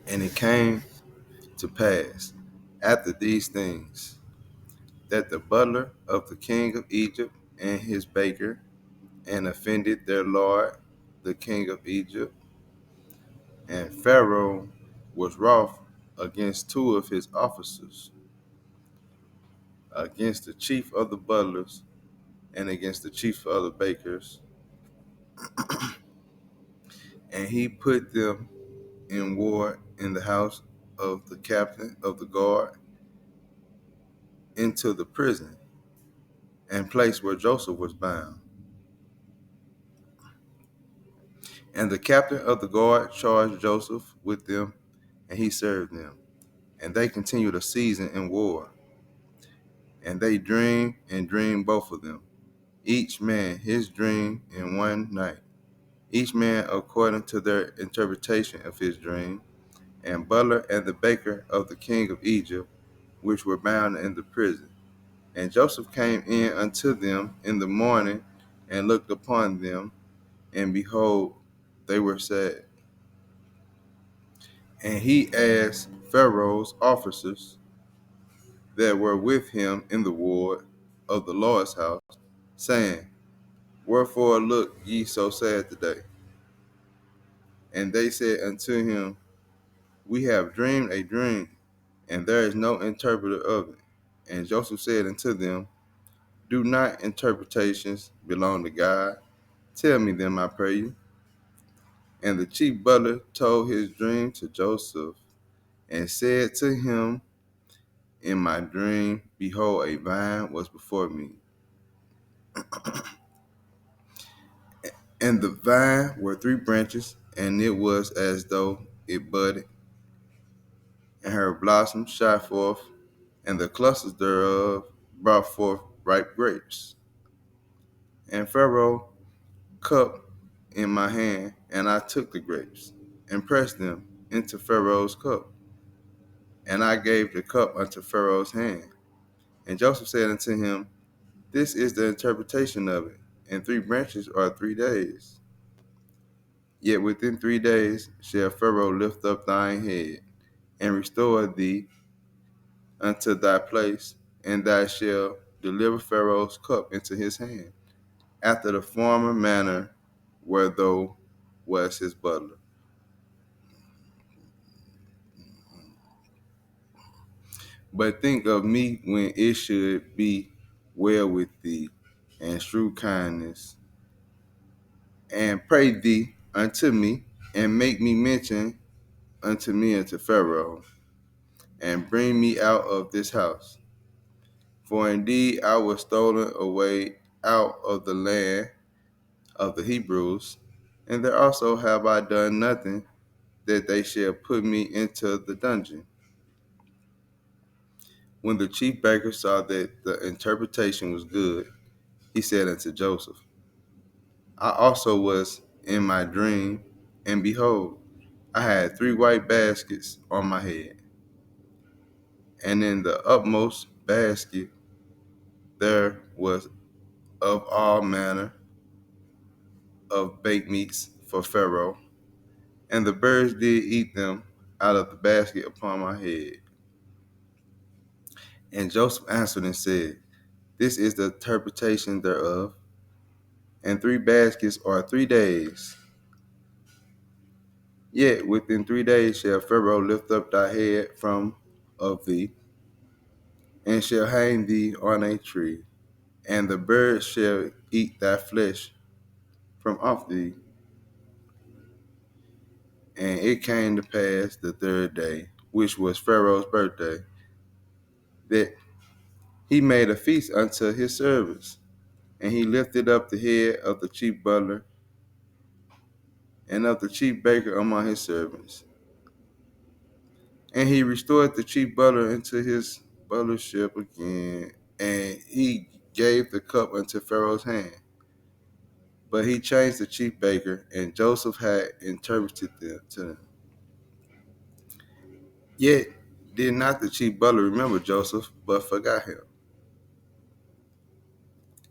And it came to pass after these things that the butler of the king of Egypt and his baker and offended their lord the king of Egypt, and Pharaoh was wroth against two of his officers, against the chief of the butlers and against the chief of the bakers, and he put them in ward in the house of the captain of the guard into the prison and place where Joseph was bound. And the captain of the guard charged Joseph with them, and he served them. And they continued a season in war. And they dreamed and dreamed both of them, each man his dream in one night, each man according to their interpretation of his dream. And butler and the baker of the king of Egypt, which were bound in the prison. And Joseph came in unto them in the morning and looked upon them, and behold, they were sad. And he asked Pharaoh's officers that were with him in the ward of the Lord's house, saying, Wherefore look ye so sad today? And they said unto him, We have dreamed a dream, and there is no interpreter of it. And Joseph said unto them, Do not interpretations belong to God? Tell me them, I pray you. And the chief butler told his dream to Joseph, and said to him, In my dream, behold, a vine was before me, and the vine were three branches, and it was as though it budded, and her blossoms shot forth, and the clusters thereof brought forth ripe grapes. And Pharaoh cup in my hand, and I took the grapes, and pressed them into Pharaoh's cup, and I gave the cup unto Pharaoh's hand. And Joseph said unto him, This is the interpretation of it, and three branches are 3 days. Yet within 3 days shall Pharaoh lift up thine head, and restore thee unto thy place, and thou shalt deliver Pharaoh's cup into his hand, after the former manner where thou was his butler. But think of me when it should be well with thee, and shew kindness, and pray thee unto me, and make me mention unto me and to Pharaoh, and bring me out of this house. For indeed I was stolen away out of the land of the Hebrews, and there also have I done nothing that they shall put me into the dungeon. When the chief baker saw that the interpretation was good, he said unto Joseph, I also was in my dream, and behold, I had 3 white baskets on my head, and in the upmost basket there was of all manner of baked meats for Pharaoh, and the birds did eat them out of the basket upon my head. And Joseph answered and said, This is the interpretation thereof, and 3 baskets are 3 days. Yet within 3 days shall Pharaoh lift up thy head from of thee, and shall hang thee on a tree, and the birds shall eat thy flesh from off thee. And it came to pass the 3rd day, which was Pharaoh's birthday, that he made a feast unto his servants, and he lifted up the head of the chief butler and of the chief baker among his servants. And he restored the chief butler into his butlership again, and he gave the cup unto Pharaoh's hand. But he changed the chief baker, and Joseph had interpreted them to them. Yet did not the chief butler remember Joseph, but forgot him.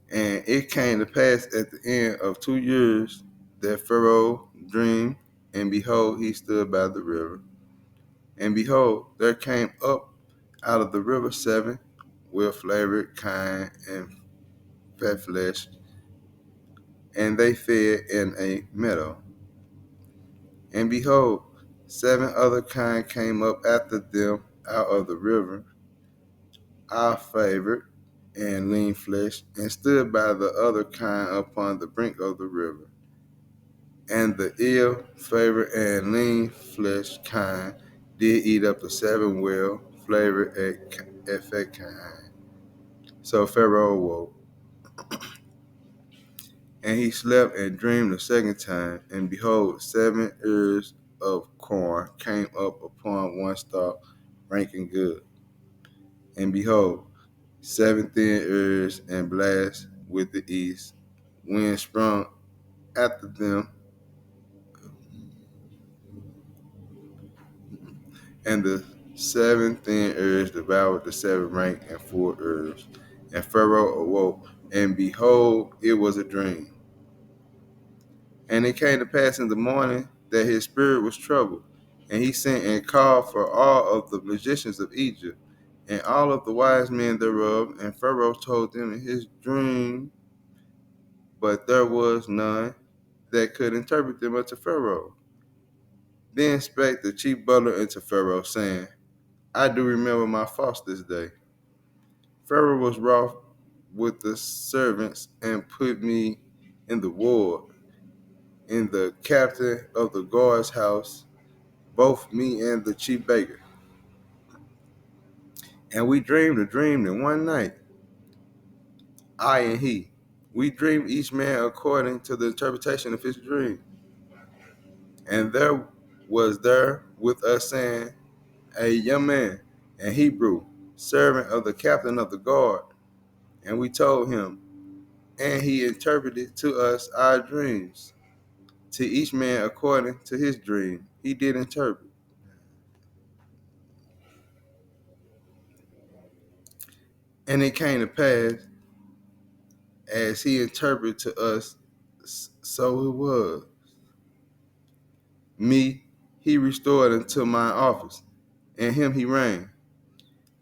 And it came to pass at the end of 2 years that Pharaoh dreamed, and behold, he stood by the river. And behold, there came up out of the river 7 well-flavored kine and fat flesh, and they fed in a meadow. And behold, 7 other kine came up after them out of the river, our favored and lean flesh, and stood by the other kine upon the brink of the river. And the ill-favored and lean flesh kine did eat up the 7 well-flavored and fat kine. So Pharaoh awoke, and he slept and dreamed the second time, and behold, 7 ears of corn came up upon one stalk, rank and good. And behold, 7 thin ears and blast with the east wind sprung after them, and the 7 thin ears devoured the 7 rank and full ears. And Pharaoh awoke, and behold, it was a dream. And it came to pass in the morning that his spirit was troubled, and he sent and called for all of the magicians of Egypt, and all of the wise men thereof, and Pharaoh told them in his dream, but there was none that could interpret them unto Pharaoh. Then spake the chief butler unto Pharaoh, saying, I do remember my faults this day. Pharaoh was wroth with the servants, and put me in the ward, in the captain of the guard's house, both me and the chief baker. And we dreamed a dream in one night, I and he. We dreamed each man according to the interpretation of his dream. And there was there with us saying, a young man, an Hebrew, servant of the captain of the guard. And we told him, and he interpreted to us our dreams. To each man according to his dream, he did interpret. And it came to pass, as he interpreted to us, so it was. Me, he restored unto my office, and him he reigned.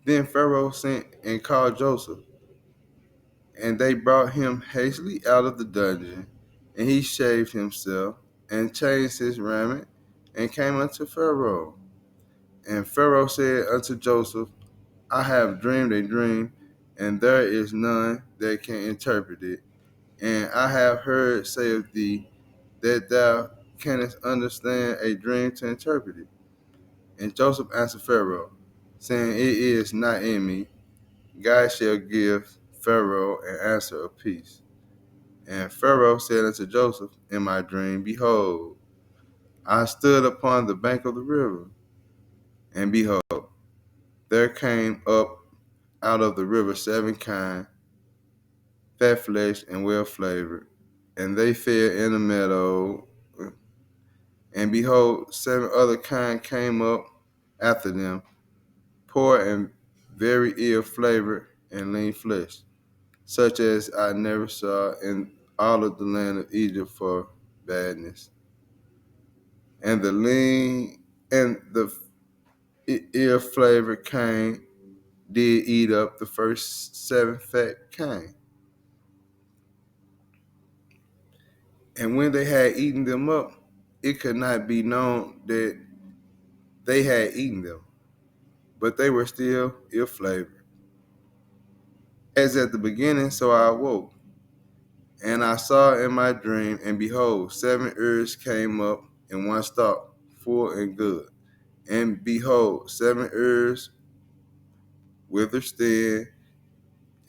Then Pharaoh sent and called Joseph, and they brought him hastily out of the dungeon, and he shaved himself, and changed his raiment, and came unto Pharaoh. And Pharaoh said unto Joseph, I have dreamed a dream, and there is none that can interpret it. And I have heard say of thee that thou canst understand a dream to interpret it. And Joseph answered Pharaoh, saying, It is not in me. God shall give Pharaoh an answer of peace. And Pharaoh said unto Joseph in my dream, Behold, I stood upon the bank of the river, and behold, there came up out of the river 7 kine, fat flesh and well flavored, and they fed in the meadow. And behold, 7 other kine came up after them, poor and very ill flavored and lean flesh, such as I never saw in all of the land of Egypt for badness. And the lean and the ill flavored kine did eat up the first 7 fat kine. And when they had eaten them up, it could not be known that they had eaten them, but they were still ill flavored. As at the beginning, so I awoke, and I saw in my dream, and behold, 7 ears came up in one stalk, full and good. And behold, 7 ears withered still,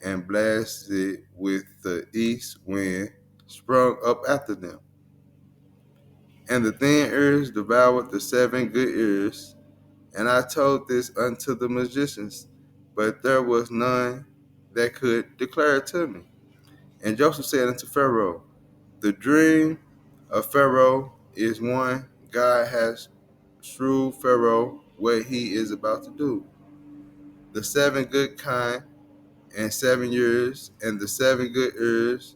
and blasted with the east wind sprung up after them. And the thin ears devoured the 7 good ears. And I told this unto the magicians, but there was none that could declare it to me. And Joseph said unto Pharaoh, The dream of Pharaoh is one. God has shewed Pharaoh what he is about to do. The 7 good kine and 7 years, and the 7 good ears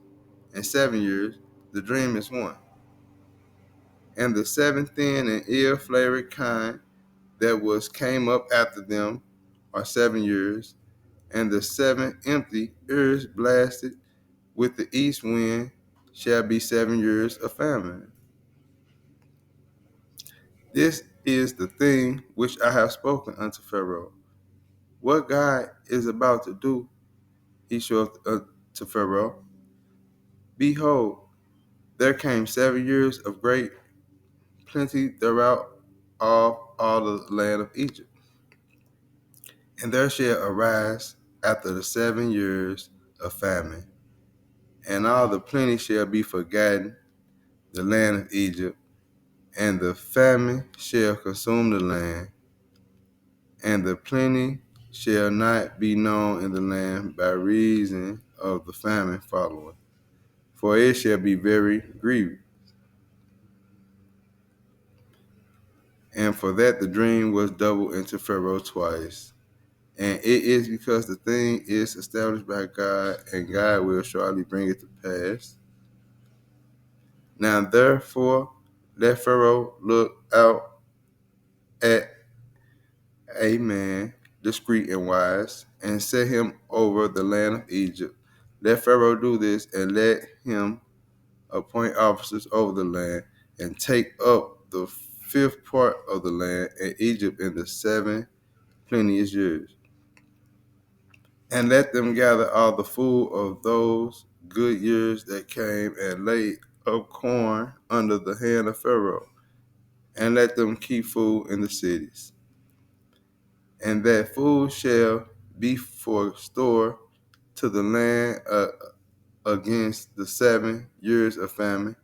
and 7 years, the dream is one. And the 7 thin and ill flavored kine that was came up after them are 7 years, and the 7 empty ears blasted with the east wind shall be 7 years of famine. This is the thing which I have spoken unto Pharaoh. What God is about to do, he showed to Pharaoh. Behold, there came 7 years of great plenty throughout all the land of Egypt. And there shall arise after the 7 years of famine, and all the plenty shall be forgotten, the land of Egypt, and the famine shall consume the land, and the plenty shall not be known in the land by reason of the famine following, for it shall be very grievous. And for that the dream was doubled into Pharaoh twice. And it is because the thing is established by God, and God will surely bring it to pass. Now therefore let Pharaoh look out at a man discreet and wise, and set him over the land of Egypt. Let Pharaoh do this, and let him appoint officers over the land, and take up the fifth part of the land in Egypt in the 7 plenteous years. And let them gather all the food of those good years that came, and lay up corn under the hand of Pharaoh, and let them keep food in the cities. And that food shall be for store to the land against the 7 years of famine,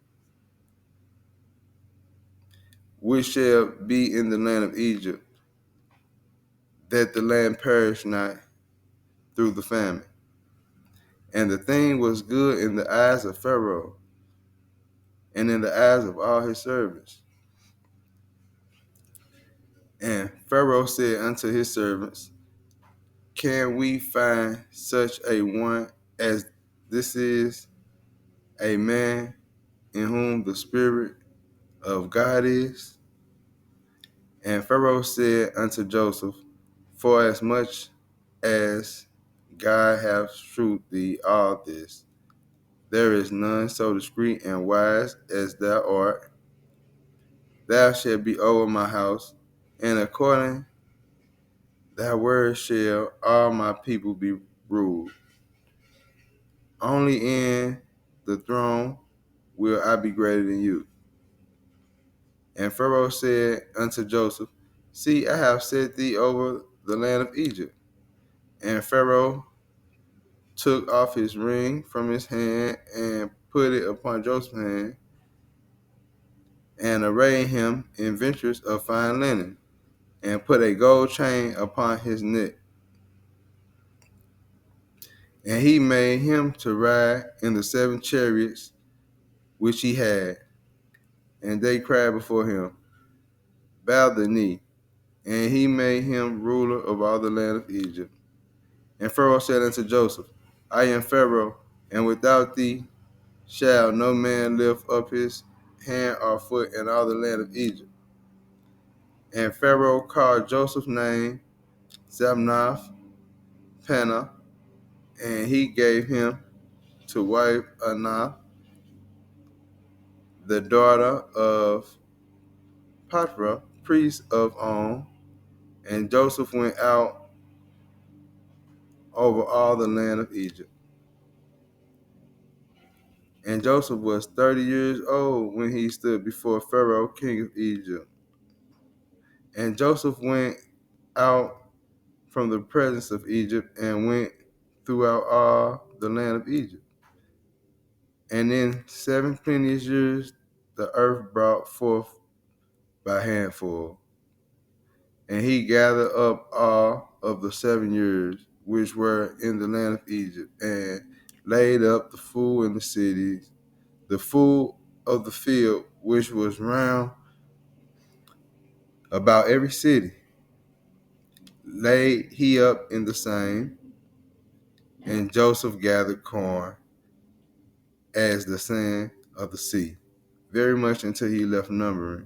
which shall be in the land of Egypt, that the land perish not through the famine. And the thing was good in the eyes of Pharaoh, and in the eyes of all his servants. And Pharaoh said unto his servants, can we find such a one as this is, a man in whom the Spirit of God is? And Pharaoh said unto Joseph, for as much as God hath shewed thee all this, there is none so discreet and wise as thou art. Thou shalt be over my house, and according thy word shall all my people be ruled. Only in the throne will I be greater than you. And Pharaoh said unto Joseph, see, I have set thee over the land of Egypt. And Pharaoh took off his ring from his hand, and put it upon Joseph's hand, and arrayed him in ventures of fine linen, and put a gold chain upon his neck. And he made him to ride in the 7 chariots which he had. And they cried before him, bow the knee. And he made him ruler of all the land of Egypt. And Pharaoh said unto Joseph, I am Pharaoh, and without thee shall no man lift up his hand or foot in all the land of Egypt. And Pharaoh called Joseph's name Zabnoth Paneah, and he gave him to wife Anah, the daughter of Potiphar, priest of On. And Joseph went out over all the land of Egypt. And Joseph was 30 years old when he stood before Pharaoh, king of Egypt. And Joseph went out from the presence of Egypt, and went throughout all the land of Egypt. And in 7 plenteous years the earth brought forth by handful. And he gathered up all of the 7 years which were in the land of Egypt, and laid up the food in the cities, the food of the field which was round about every city, laid he up in the same. And Joseph gathered corn as the sand of the sea, very much until he left numbering,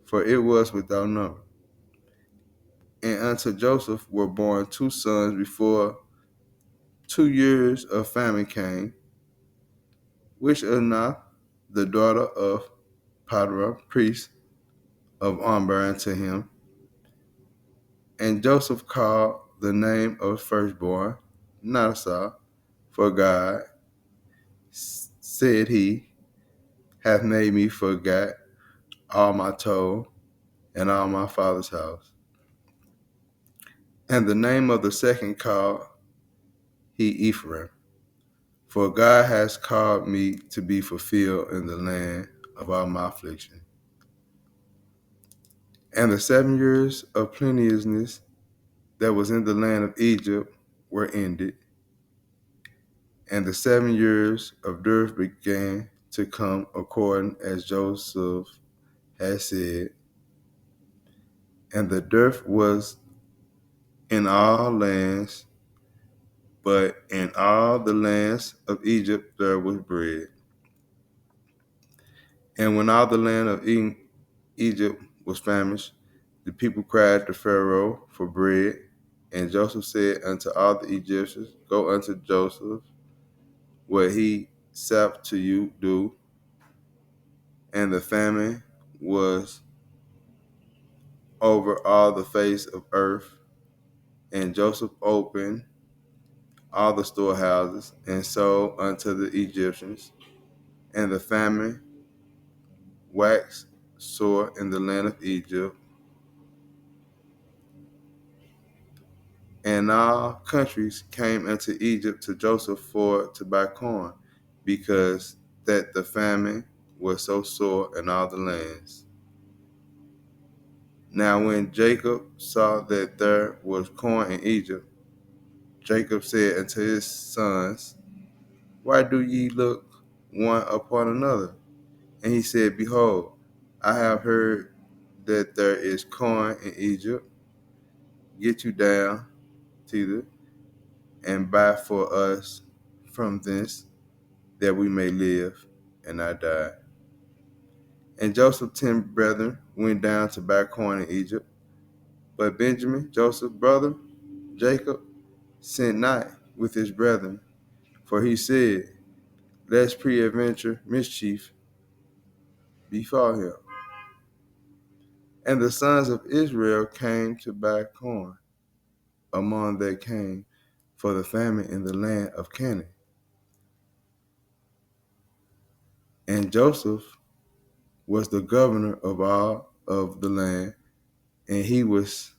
for it was without number. And unto Joseph were born 2 sons before 2 years of famine came, which Anah, the daughter of Potiphar, priest of On, unto him. And Joseph called the name of firstborn Manasseh, for God, said he, hath made me forget all my toil and all my father's house. And the name of the second called he Ephraim, for God has called me to be fulfilled in the land of all my affliction. And the 7 years of plenteousness that was in the land of Egypt were ended, and the 7 years of dearth began to come according as Joseph had said. And the dearth was in all lands, but in all the lands of Egypt there was bread. And when all the land of Egypt was famished, the people cried to Pharaoh for bread. And Joseph said unto all the Egyptians, Go unto Joseph, what he saith to you do. And the famine was over all the face of earth. And Joseph opened all the storehouses and sold unto the Egyptians. And the famine waxed sore in the land of Egypt, and all countries came into Egypt to Joseph for to buy corn, because that the famine was so sore in all the lands. Now when Jacob saw that there was corn in Egypt, Jacob said unto his sons, Why do ye look one upon another? And he said, Behold, I have heard that there is corn in Egypt. Get you down thither, and buy for us from thence, that we may live and not die. And Joseph's 10 brethren went down to buy corn in Egypt. But Benjamin, Joseph's brother, Jacob, sent not with his brethren, for he said, Lest peradventure mischief befall him. And the sons of Israel came to buy corn among that came for the famine in the land of Canaan. And Joseph was the governor of all of the land, and he was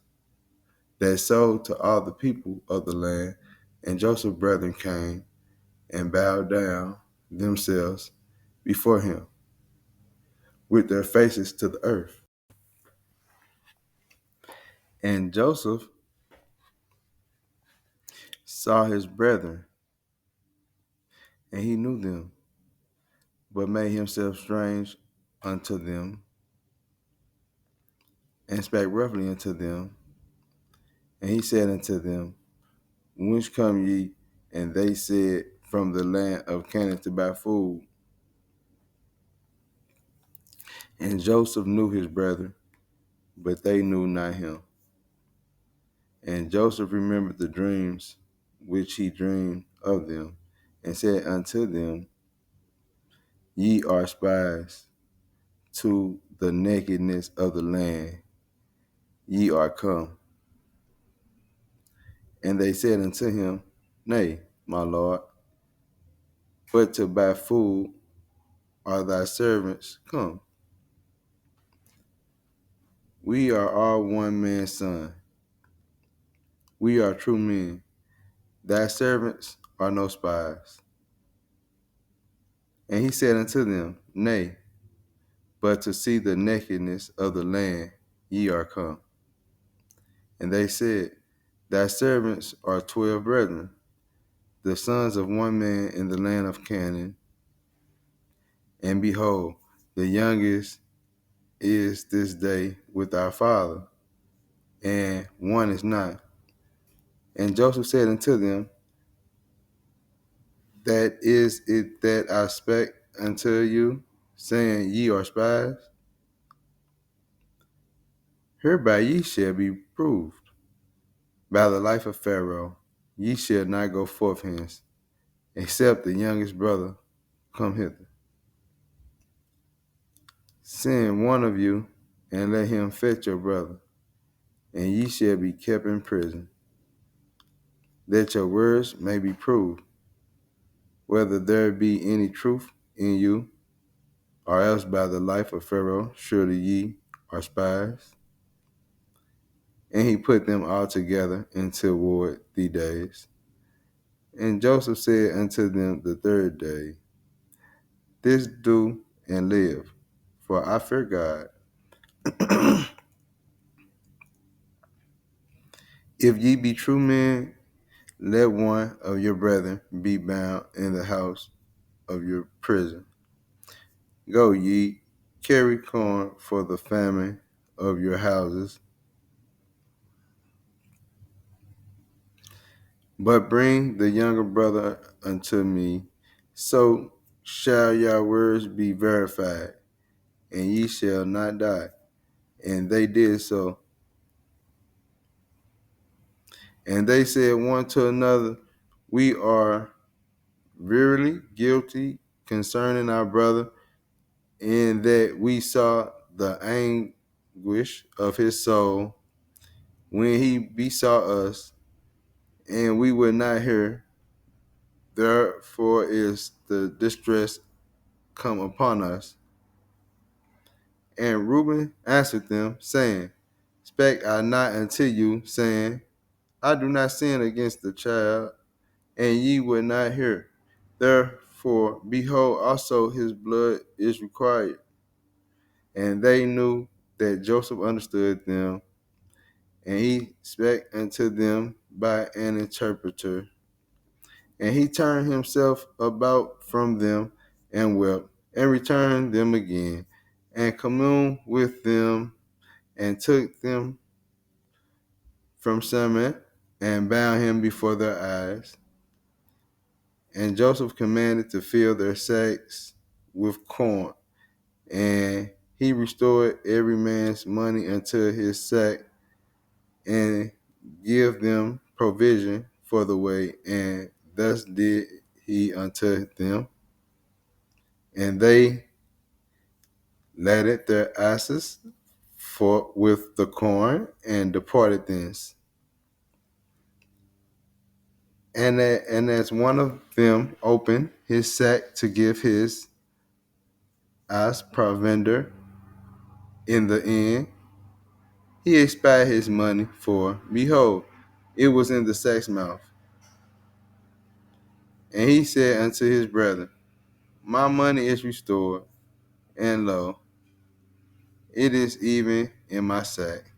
that sold to all the people of the land. And Joseph's brethren came and bowed down themselves before him with their faces to the earth. And Joseph saw his brethren, and he knew them, but made himself strange unto them, and spake roughly unto them. And he said unto them, Whence come ye? And they said, From the land of Canaan to buy food. And Joseph knew his brethren, but they knew not him. And Joseph remembered the dreams which he dreamed of them, and said unto them, Ye are spies to the nakedness of the land. Ye are come. And they said unto him, Nay, my lord, but to buy food are thy servants come. We are all one man's son. We are true men. Thy servants are no spies. And he said unto them, Nay, but to see the nakedness of the land ye are come. And they said, Thy servants are 12 brethren, the sons of one man in the land of Canaan. And behold, the youngest is this day with our father, and one is not. And Joseph said unto them, That is it that I spake unto you, saying, Ye are spies? Hereby ye shall be proved. By the life of Pharaoh, ye shall not go forth hence, except the youngest brother come hither. Send one of you, and let him fetch your brother, and ye shall be kept in prison, that your words may be proved, whether there be any truth in you, or else by the life of Pharaoh, surely ye are spies. And he put them all together until ward the days. And Joseph said unto them the third day, This do and live, for I fear God. If ye be true men, let one of your brethren be bound in the house of your prison. Go ye, carry corn for the famine of your houses, but bring the younger brother unto me, so shall your words be verified, and ye shall not die. And they did so. And they said one to another, We are verily guilty concerning our brother, in that we saw the anguish of his soul when he besought us, and we would not hear. Therefore is the distress come upon us. And Reuben answered them, saying, Spake I not unto you, saying, I do not sin against the child, and ye would not hear. Therefore, behold, also his blood is required. And they knew that Joseph understood them, and he spake unto them by an interpreter. And he turned himself about from them and wept, and returned them again, and communed with them, and took them from Summit, and bound him before their eyes. And Joseph commanded to fill their sacks with corn, and he restored every man's money unto his sack, and give them provision for the way. And thus did he unto them. And they laded their asses for with the corn, and departed thence. And as one of them opened his sack to give his as provender in the end, he espied his money, for behold, it was in the sack's mouth. And he said unto his brethren, My money is restored, and lo, it is even in my sack.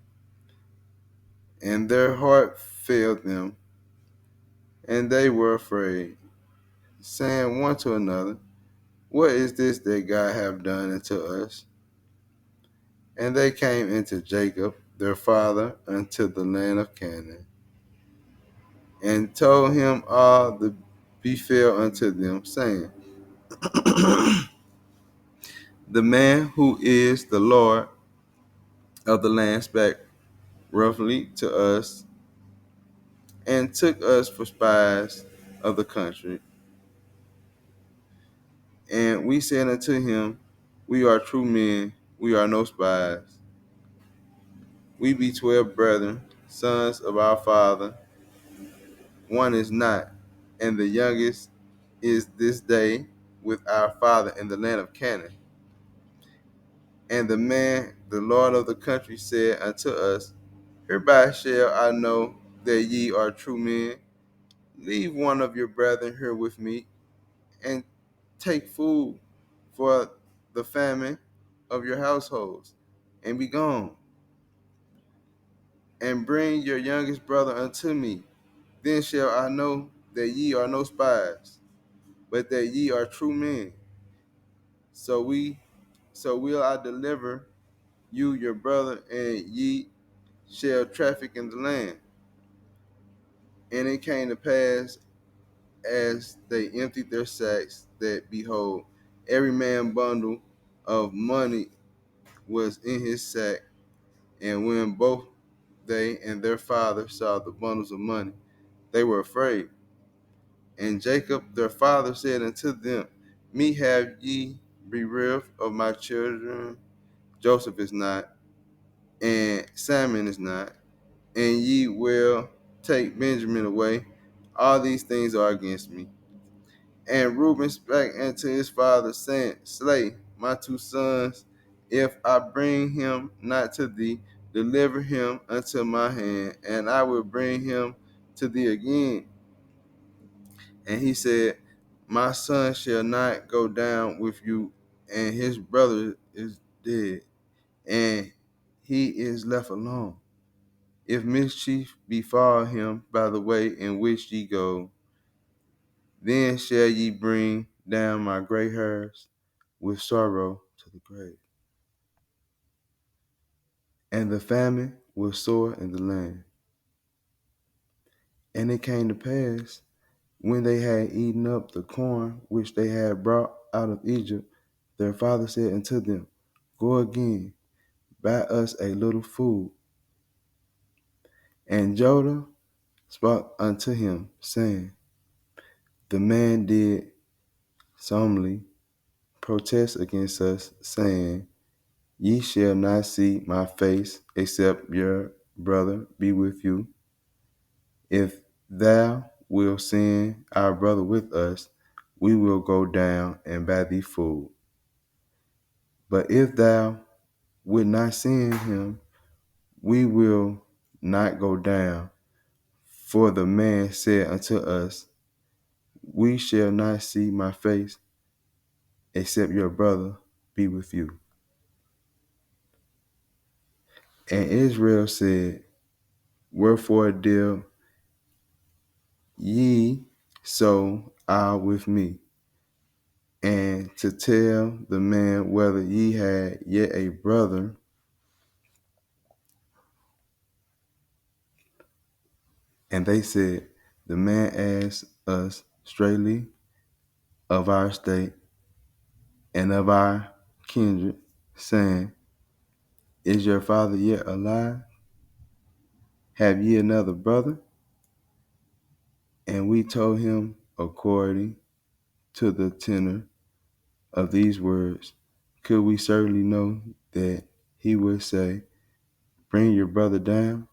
And their heart failed them, and they were afraid, saying one to another, What is this that God hath done unto us? And they came into Jacob, their father, unto the land of Canaan, and told him all the befell unto them, saying, The man who is the Lord of the land spake roughly to us, and took us for spies of the country. And we said unto him, We are true men, we are no spies. We be 12 brethren, sons of our father. One is not, and the youngest is this day with our father in the land of Canaan. And the man, the Lord of the country, said unto us, Hereby shall I know that ye are true men. Leave one of your brethren here with me, and take food for the famine of your households, and be gone. And bring your youngest brother unto me. Then shall I know that ye are no spies, but that ye are true men. So will I deliver you your brother, and ye shall traffic in the land. And it came to pass, as they emptied their sacks, that behold, every man bundle of money was in his sack. And when both they and their father saw the bundles of money, they were afraid. And Jacob their father said unto them, Me have ye bereft of my children. Joseph is not, and Simon is not, and ye will take Benjamin away. All these things are against me. And Reuben spake unto his father, saying, Slay my two sons, if I bring him not to thee, deliver him unto my hand, and I will bring him to thee again. And he said, My son shall not go down with you, and his brother is dead, and he is left alone. If mischief befall him by the way in which ye go, then shall ye bring down my gray hairs with sorrow to the grave. And the famine was sore in the land. And it came to pass, when they had eaten up the corn which they had brought out of Egypt, their father said unto them, Go again, buy us a little food. And Jodah spake unto him, saying, The man did solemnly protest against us, saying, Ye shall not see my face, except your brother be with you. If thou wilt send our brother with us, we will go down and buy thee food. But if thou wilt not send him, we will not go down. For the man said unto us, We shall not see my face, except your brother be with you. And Israel said, Wherefore deal ye so with me? And to tell the man whether ye had yet a brother. And they said, The man asked us straightly of our state and of our kindred, saying, Is your father yet alive? Have ye another brother? And we told him according to the tenor of these words. Could we certainly know that he would say, Bring your brother down?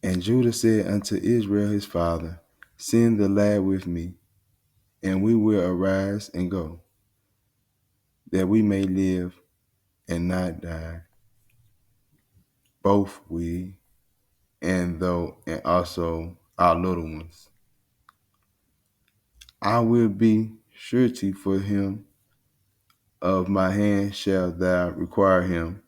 And Judah said unto Israel his father, Send the lad with me, and we will arise and go, that we may live and not die, both we and also our little ones. I will be surety for him, of my hand shalt thou require him.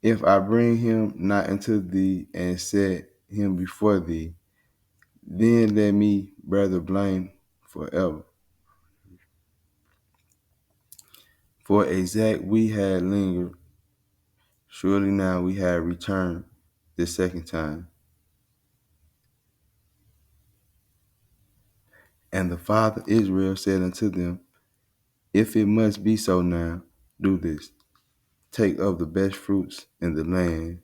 If I bring him not unto thee and set him before thee, then let me bear the blame forever. For exact we had lingered, surely now we have returned the second time. And the father Israel said unto them, If it must be so now, do this. Take of the best fruits in the land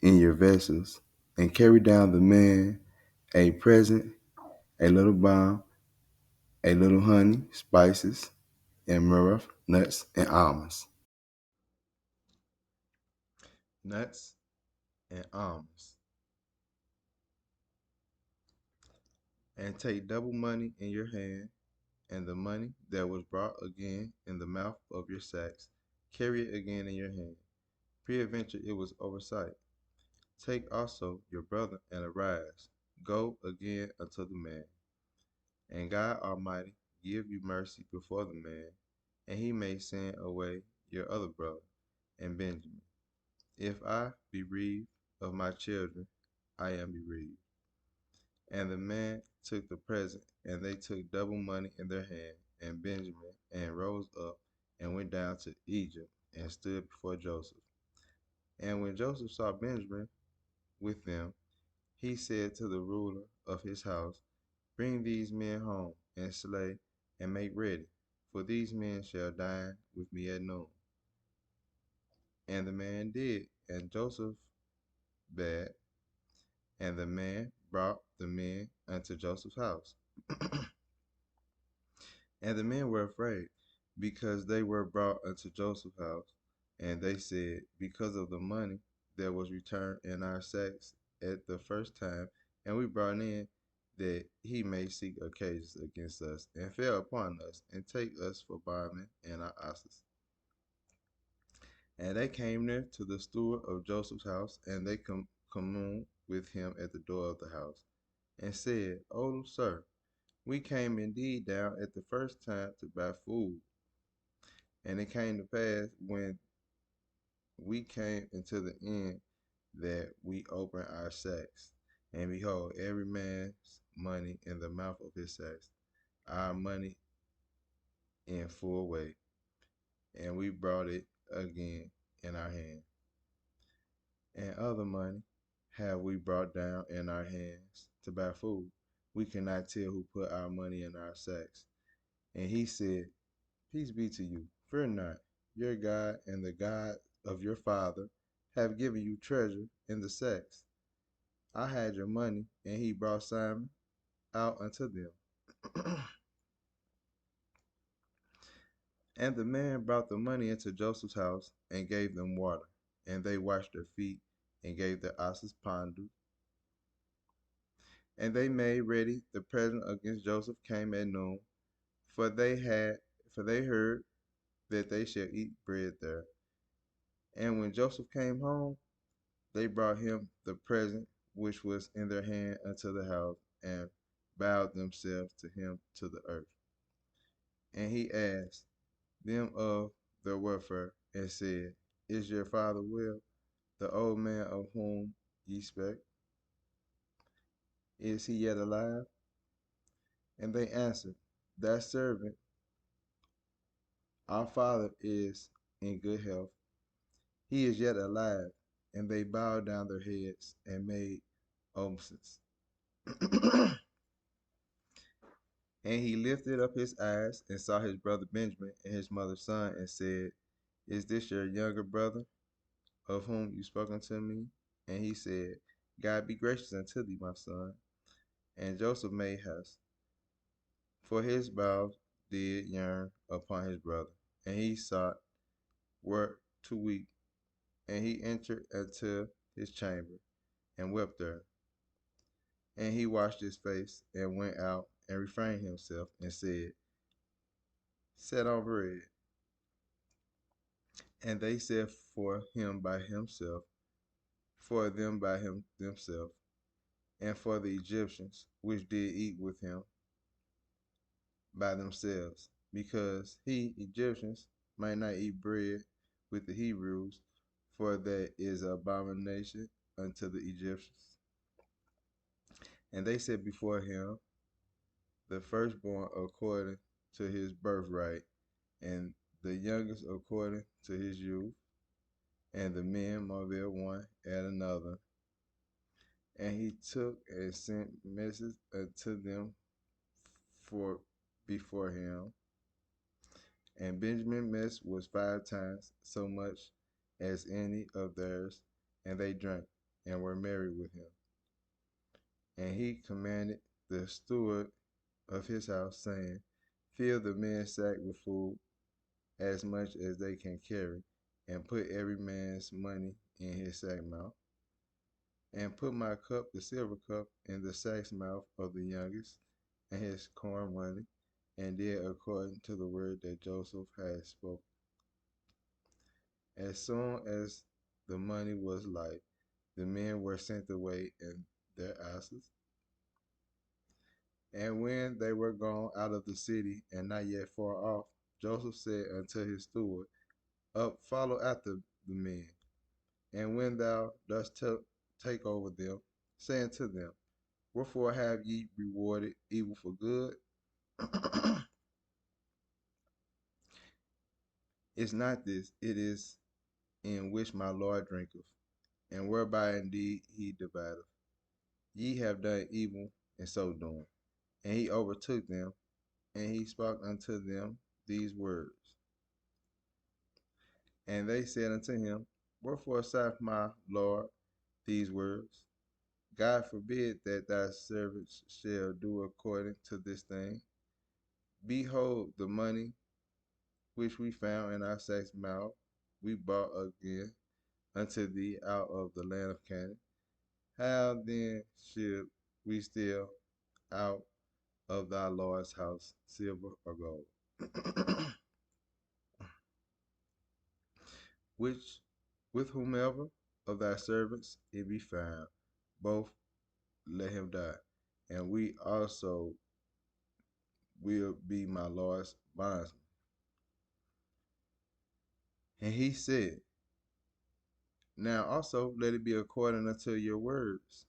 in your vessels, and carry down the man a present, a little balm, a little honey, spices, and myrrh, nuts, and almonds. Nuts and almonds. And take double money in your hand, and the money that was brought again in the mouth of your sacks, carry it again in your hand. Peradventure it was oversight. Take also your brother and arise, go again unto the man. And God Almighty give you mercy before the man, and he may send away your other brother and Benjamin. If I be bereaved of my children, I am bereaved. And the man took the present, and they took double money in their hand, and Benjamin, and rose up and went down to Egypt, and stood before Joseph. And when Joseph saw Benjamin with them, he said to the ruler of his house, Bring these men home, and slay, and make ready, for these men shall dine with me at noon. And the man did, and Joseph bade, and the man brought the men unto Joseph's house. And the men were afraid, because they were brought unto Joseph's house. And they said, because of the money that was returned in our sacks at the first time, and we brought in, that he may seek occasions against us, and fell upon us, and take us for bondmen and our asses. And they came near to the steward of Joseph's house, and they communed with him at the door of the house, and said, O sir, we came indeed down at the first time to buy food. And it came to pass, when we came into the inn, that we opened our sacks, and behold, every man's money in the mouth of his sacks, our money in full weight, and we brought it again in our hand. And other money have we brought down in our hands to buy food. We cannot tell who put our money in our sacks. And he said, Peace be to you. Fear not. Your God and the God of your father have given you treasure in the sacks. I had your money, and he brought Simon out unto them. And the man brought the money into Joseph's house, and gave them water. And they washed their feet, and gave their asses pondu. And they made ready the present against Joseph came at noon, for they heard that they shall eat bread there. And when Joseph came home, they brought him the present which was in their hand unto the house, and bowed themselves to him to the earth. And he asked them of their welfare, and said, Is your father well, the old man of whom ye spake? Is he yet alive? And they answered, Thy servant, our father, is in good health. He is yet alive. And they bowed down their heads and made obeisance. And he lifted up his eyes and saw his brother Benjamin and his mother's son, and said, Is this your younger brother, of whom you spoke unto me? And he said, God be gracious unto thee, my son. And Joseph made haste, for his bowels did yearn upon his brother. And he sought where to weep. And he entered into his chamber, and wept there. And he washed his face, and went out, and refrained himself, and said, Set on bread. And they set for him by himself, for them by him themselves, and for the Egyptians which did eat with him by themselves, because he, Egyptians, might not eat bread with the Hebrews, for that is an abomination unto the Egyptians. And they set before him the firstborn according to his birthright, and the youngest according to his youth. And the men marveled one at another. And he took and sent messages unto them for before him. And Benjamin's mess was 5 times so much as any of theirs, and they drank and were merry with him. And he commanded the steward of his house, saying, Fill the men's sack with food, as much as they can carry, and put every man's money in his sack mouth. And put my cup, the silver cup, in the sack's mouth of the youngest, and his corn money, and did according to the word that Joseph had spoken. As soon as the money was light, the men were sent away in their asses. And when they were gone out of the city, and not yet far off, Joseph said unto his steward, Up, follow after the men. And when thou dost take over them, say unto them, Wherefore have ye rewarded evil for good? Is not this, it is in which my Lord drinketh, and whereby indeed he divideth. Ye have done evil in so doing. And he overtook them, and he spoke unto them these words. And they said unto him, Wherefore saith my Lord these words? God forbid that thy servants shall do according to this thing. Behold, the money which we found in our sacks' mouth, we brought again unto thee out of the land of Canaan. How then should we steal out of thy Lord's house silver or gold? Which with whomever of thy servants it be found, both let him die, and we also will be my Lord's bondsmen. And he said, now also let it be according unto your words.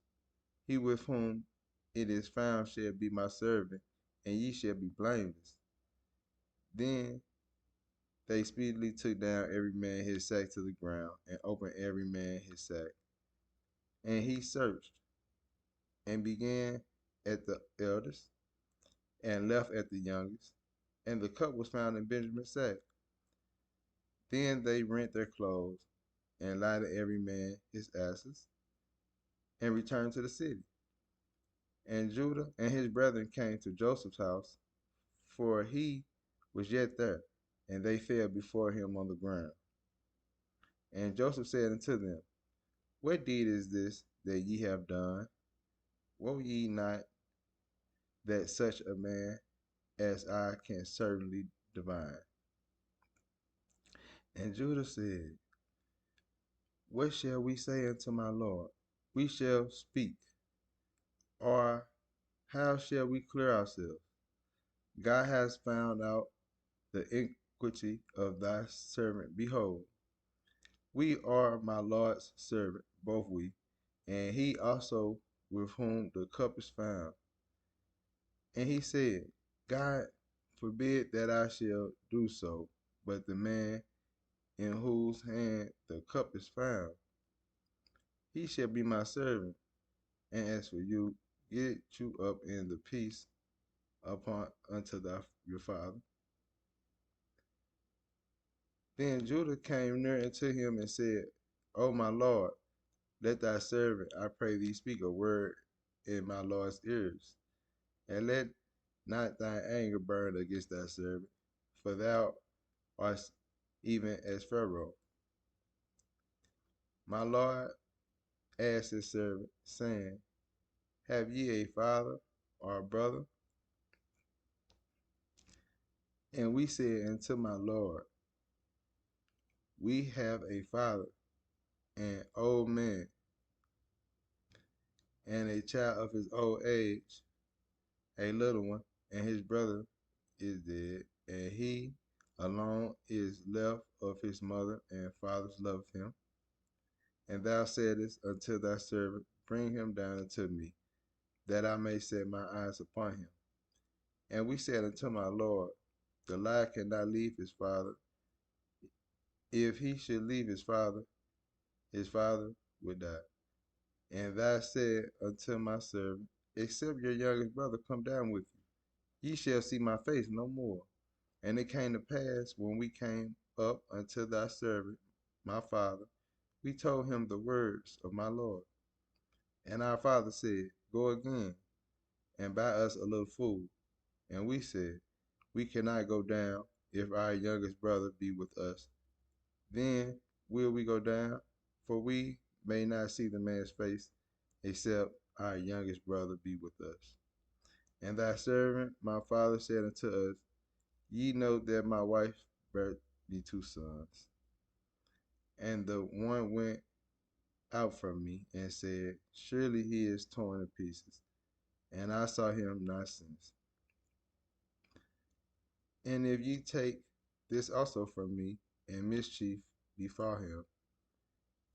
He with whom it is found shall be my servant, and ye shall be blameless. Then they speedily took down every man his sack to the ground, and opened every man his sack. And he searched, and began at the eldest, and left at the youngest. And the cup was found in Benjamin's sack. Then they rent their clothes, and lighted every man his asses, and returned to the city. And Judah and his brethren came to Joseph's house, for he was yet there, and they fell before him on the ground. And Joseph said unto them, what deed is this that ye have done? Woe ye not that such a man as I can certainly divine? And Judah said, what shall we say unto my Lord? We shall speak, or how shall we clear ourselves? God has found out the iniquity of thy servant. Behold, we are my Lord's servant, both we, and he also with whom the cup is found. And he said, God forbid that I shall do so, but the man in whose hand the cup is found, he shall be my servant. And as for you, get you up in the peace upon unto your father. Then Judah came near unto him and said, O my Lord, let thy servant, I pray thee, speak a word in my Lord's ears, and let not thine anger burn against thy servant, for thou art even as Pharaoh. My Lord asked his servant, saying, have ye a father or a brother? And we said unto my Lord, we have a father, an old man, and a child of his old age, a little one, and his brother is dead, and he alone is left of his mother and father's love him. And thou saidest unto thy servant, bring him down unto me, that I may set my eyes upon him. And we said unto my Lord, the lad cannot leave his father. If he should leave his father would die. And thou said unto my servant, except your youngest brother come down with you, ye shall see my face no more. And it came to pass, when we came up unto thy servant, my father, we told him the words of my Lord. And our father said, go again, and buy us a little food. And we said, we cannot go down, if our youngest brother be with us. Then will we go down, for we may not see the man's face, except our youngest brother be with us. And thy servant, my father, said unto us, ye know that my wife bare me 2 sons. And the one went out from me and said, surely he is torn in pieces, and I saw him not since. And if ye take this also from me, and mischief befall him,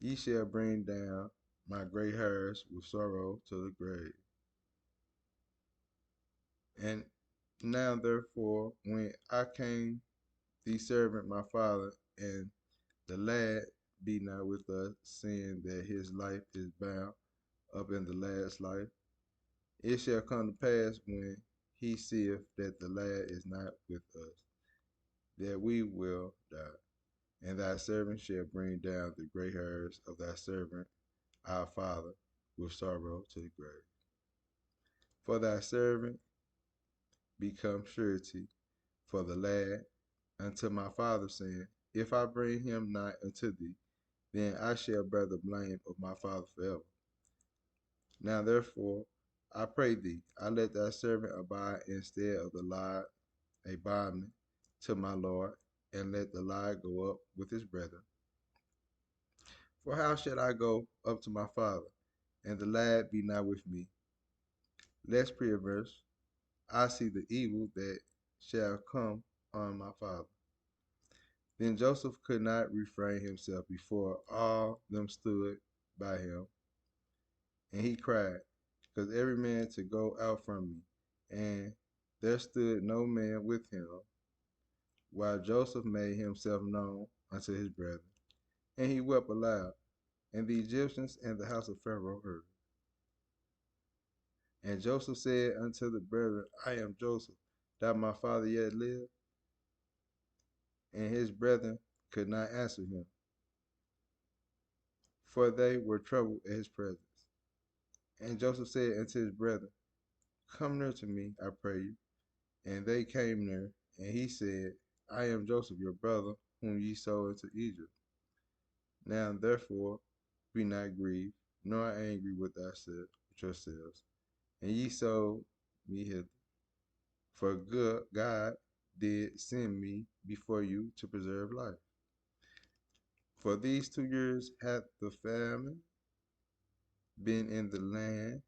ye shall bring down my gray hairs with sorrow to the grave. And now therefore, when I came, the servant my father, and the lad be not with us, seeing that his life is bound up in the lad's life, it shall come to pass, when he seeth that the lad is not with us, that we will die. And thy servant shall bring down the gray hairs of thy servant, our father, with sorrow to the grave. For thy servant become surety for the lad unto my father, saying, If I bring him not unto thee, then I shall bear the blame of my father forever. Now therefore, I pray thee, I let thy servant abide instead of the lad, a bondman to my Lord, and let the lad go up with his brethren. For how should I go up to my father, and the lad be not with me? Lest perverse, I see the evil that shall come on my father. Then Joseph could not refrain himself before all them stood by him, and he cried, because every man to go out from me. And there stood no man with him, while Joseph made himself known unto his brethren. And he wept aloud, and the Egyptians and the house of Pharaoh heard. And Joseph said unto the brethren, I am Joseph, that my father yet live? And his brethren could not answer him, for they were troubled at his presence. And Joseph said unto his brethren, Come near to me, I pray you. And they came near, and he said, I am Joseph, your brother, whom ye sold into Egypt. Now therefore be not grieved, nor angry with yourselves, and ye sold me hither. For good God did send me before you to preserve life. For these 2 years hath the famine been in the land,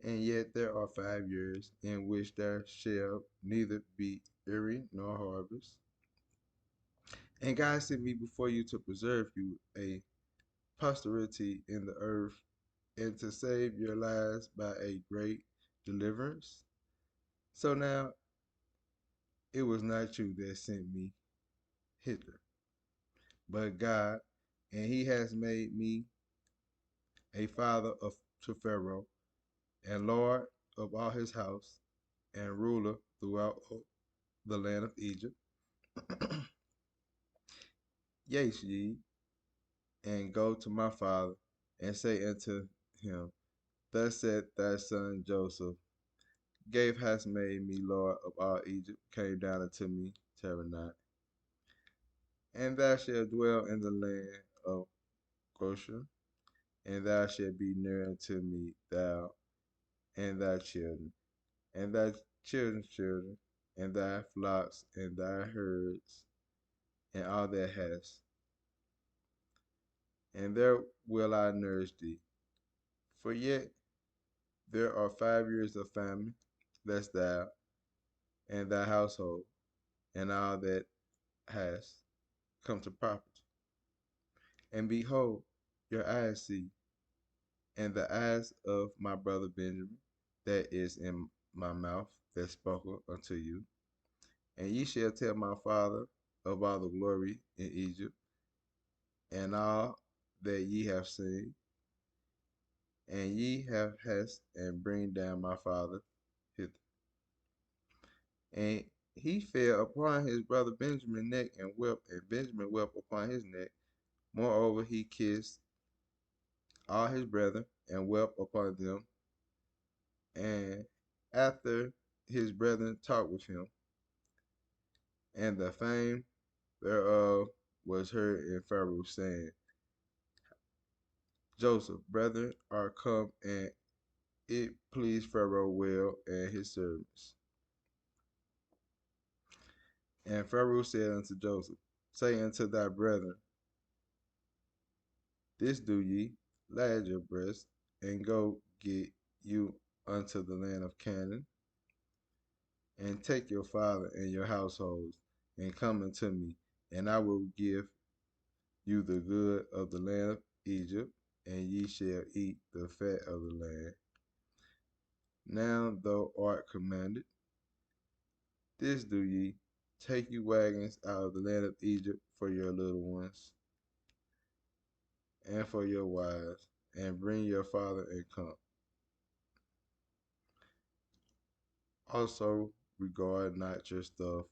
and yet there are 5 years in which there shall neither be earing nor harvest. And God sent me before you to preserve you a posterity in the earth, and to save your lives by a great deliverance. So now it was not you that sent me hither, but God, and he has made me a father to Pharaoh, and Lord of all his house, and ruler throughout the land of Egypt. Yes, ye, and go to my father, and say unto him, Thus said thy son Joseph, Gave hast made me Lord of all Egypt, came down unto me, tabernacle. And thou shalt dwell in the land of Goshen, and thou shalt be near unto me, thou and thy children, and thy children's children, and thy flocks, and thy herds, and all that hast. And there will I nourish thee. For yet there are 5 years of famine, lest thou and thy household, and all that hast, come to property. And behold, your eyes see, and the eyes of my brother Benjamin, that is in my mouth, that spoke unto you. And ye shall tell my father of all the glory in Egypt, and all that ye have seen, and ye have hast, and bring down my father hither. And he fell upon his brother Benjamin's neck and wept, and Benjamin wept upon his neck. Moreover, he kissed all his brethren and wept upon them. And after his brethren talked with him, and the fame thereof was heard in Pharaoh, saying, Joseph, brethren are come, and it pleased Pharaoh well and his servants. And Pharaoh said unto Joseph, Say unto thy brethren, This do ye, lad your breast, and go get you unto the land of Canaan, and take your father and your households, and come unto me, and I will give you the good of the land of Egypt, and ye shall eat the fat of the land. Now thou art commanded, this do ye, take you wagons out of the land of Egypt for your little ones, and for your wives, and bring your father and come. Also regard not your stuff,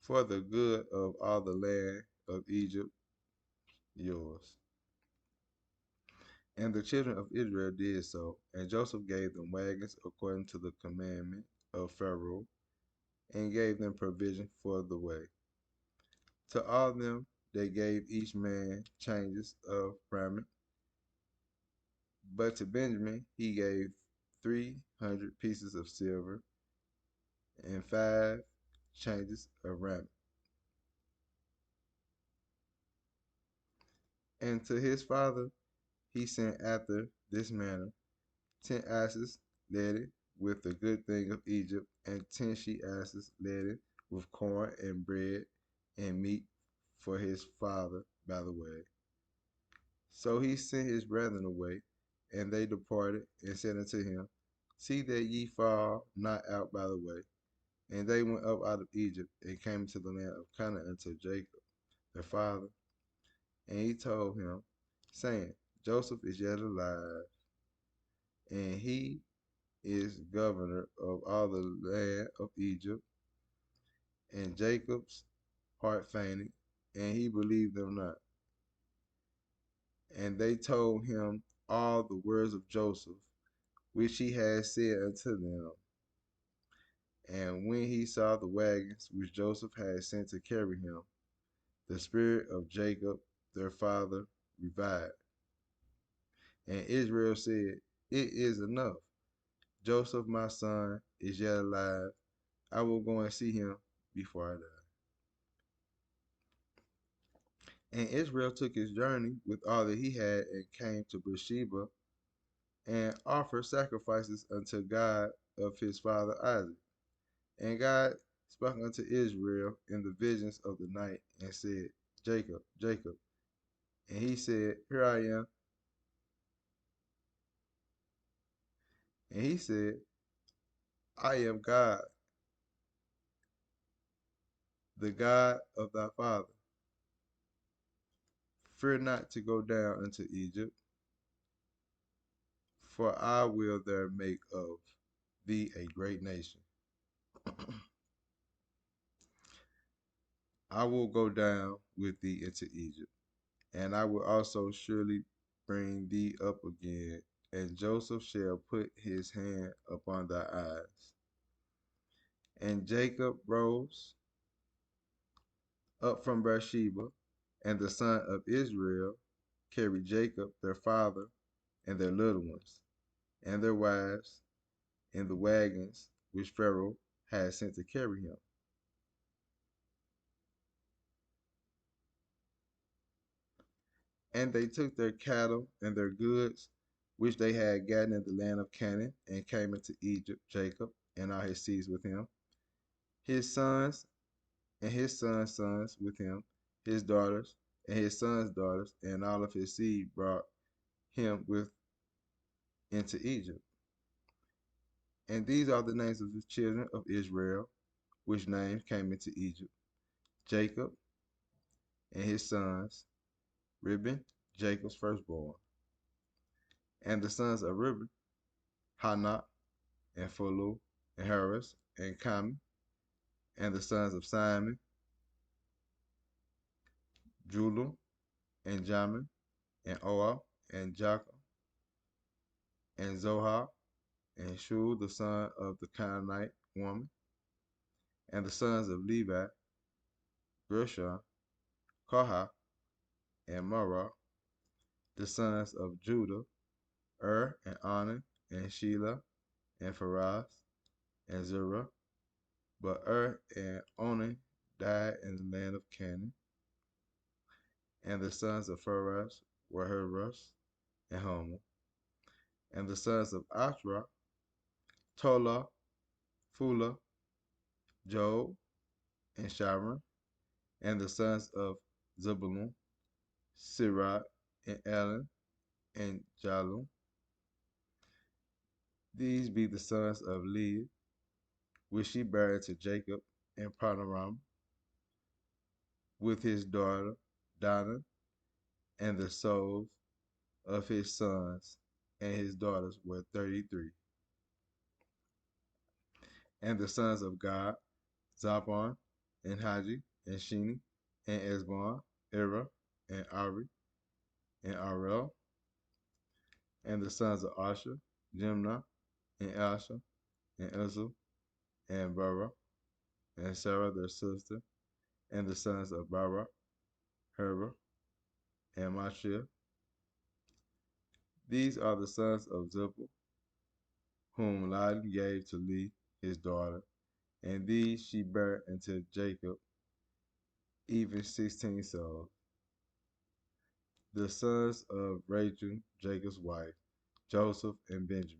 for the good of all the land of Egypt yours. And the children of Israel did so, and Joseph gave them wagons according to the commandment of Pharaoh, and gave them provision for the way. To all them they gave each man changes of raiment, but to Benjamin he gave 300 pieces of silver and 5 changes of raiment. And to his father he sent after this manner 10 asses laden with the good thing of Egypt, and 10 she asses laden with corn and bread and meat for his father by the way. So he sent his brethren away, and they departed and said unto him, See that ye fall not out by the way. And they went up out of Egypt and came to the land of Canaan unto Jacob their father. And he told him, saying, Joseph is yet alive, and he is governor of all the land of Egypt. And Jacob's heart fainted, and he believed them not. And they told him all the words of Joseph, which he had said unto them. And when he saw the wagons which Joseph had sent to carry him, the spirit of Jacob their father revived. And Israel said, It is enough. Joseph my son is yet alive. I will go and see him before I die. And Israel took his journey with all that he had, and came to Beersheba, and offered sacrifices unto God of his father Isaac. And God spake unto Israel in the visions of the night, and said, Jacob, Jacob. And he said, Here I am. And he said, I am God, the God of thy father. Fear not to go down into Egypt, for I will there make of thee a great nation. I will go down with thee into Egypt, and I will also surely bring thee up again, and Joseph shall put his hand upon thy eyes. And Jacob rose up from Beersheba, and the son of Israel carried Jacob their father and their little ones, and their wives, in the wagons which Pharaoh had sent to carry him. And they took their cattle and their goods, which they had gotten in the land of Canaan, and came into Egypt, Jacob and all his seeds with him, his sons and his sons' sons with him, his daughters and his sons' daughters, and all of his seed brought him with into Egypt. And these are the names of the children of Israel, which names came into Egypt: Jacob and his sons, Reuben, Jacob's firstborn. And the sons of Reuben, Hanok, and Phalu, and Harris, and Kami. And the sons of Simon, Julam, and Jamin, and Oah, and Jacob, and Zohar, and Shul, the son of the Canaanite woman. And the sons of Levi, Gershon, Kohath, and Merah. The sons of Judah, and Onan, and Shelah, and Pharez, and Zerah. But and Onan died in the land of Canaan. And the sons of Pharez were Heros and Homer. And the sons of Ashra, Tola, Phula, Job, and Sharon. And the sons of Zebulun, Sirach, and Elon, and Jalum. These be the sons of Leah, which she bare to Jacob and Panaram, with his daughter Dinah, and the souls of his sons and his daughters were 33. And the sons of God, Zaphon, and Haji, and Sheni, and Esbon, Era, and Ari, and Arel, and the sons of Asher, Jimnah, and Asher, and Uzal, and Bara, and Sarah their sister, and the sons of Bara, Heber, and Machir. These are the sons of Zippor, whom Laban gave to Leah his daughter, and these she bare unto Jacob, even 16 souls. The sons of Rachel, Jacob's wife, Joseph and Benjamin.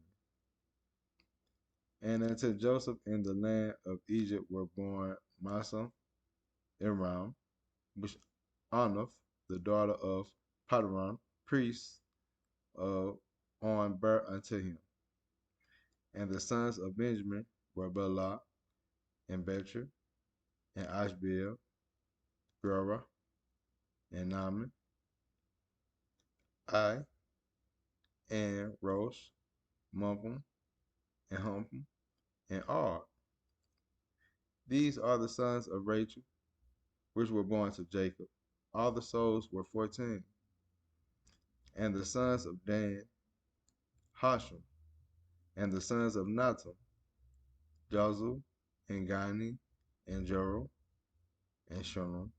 And unto Joseph in the land of Egypt were born Massa, Iram, which Anoth, the daughter of Padaron, priest of On, bare unto him. And the sons of Benjamin were Bela, and Betcher, and Ashbel, Gera, and Naaman, I, and Rosh, Mumpum, and Humpum, and Ard. These are the sons of Rachel, which were born to Jacob. All the souls were 14. And the sons of Dan, Hashem, and the sons of Natam, Jazul, and Gani, and Joral, and Shunem.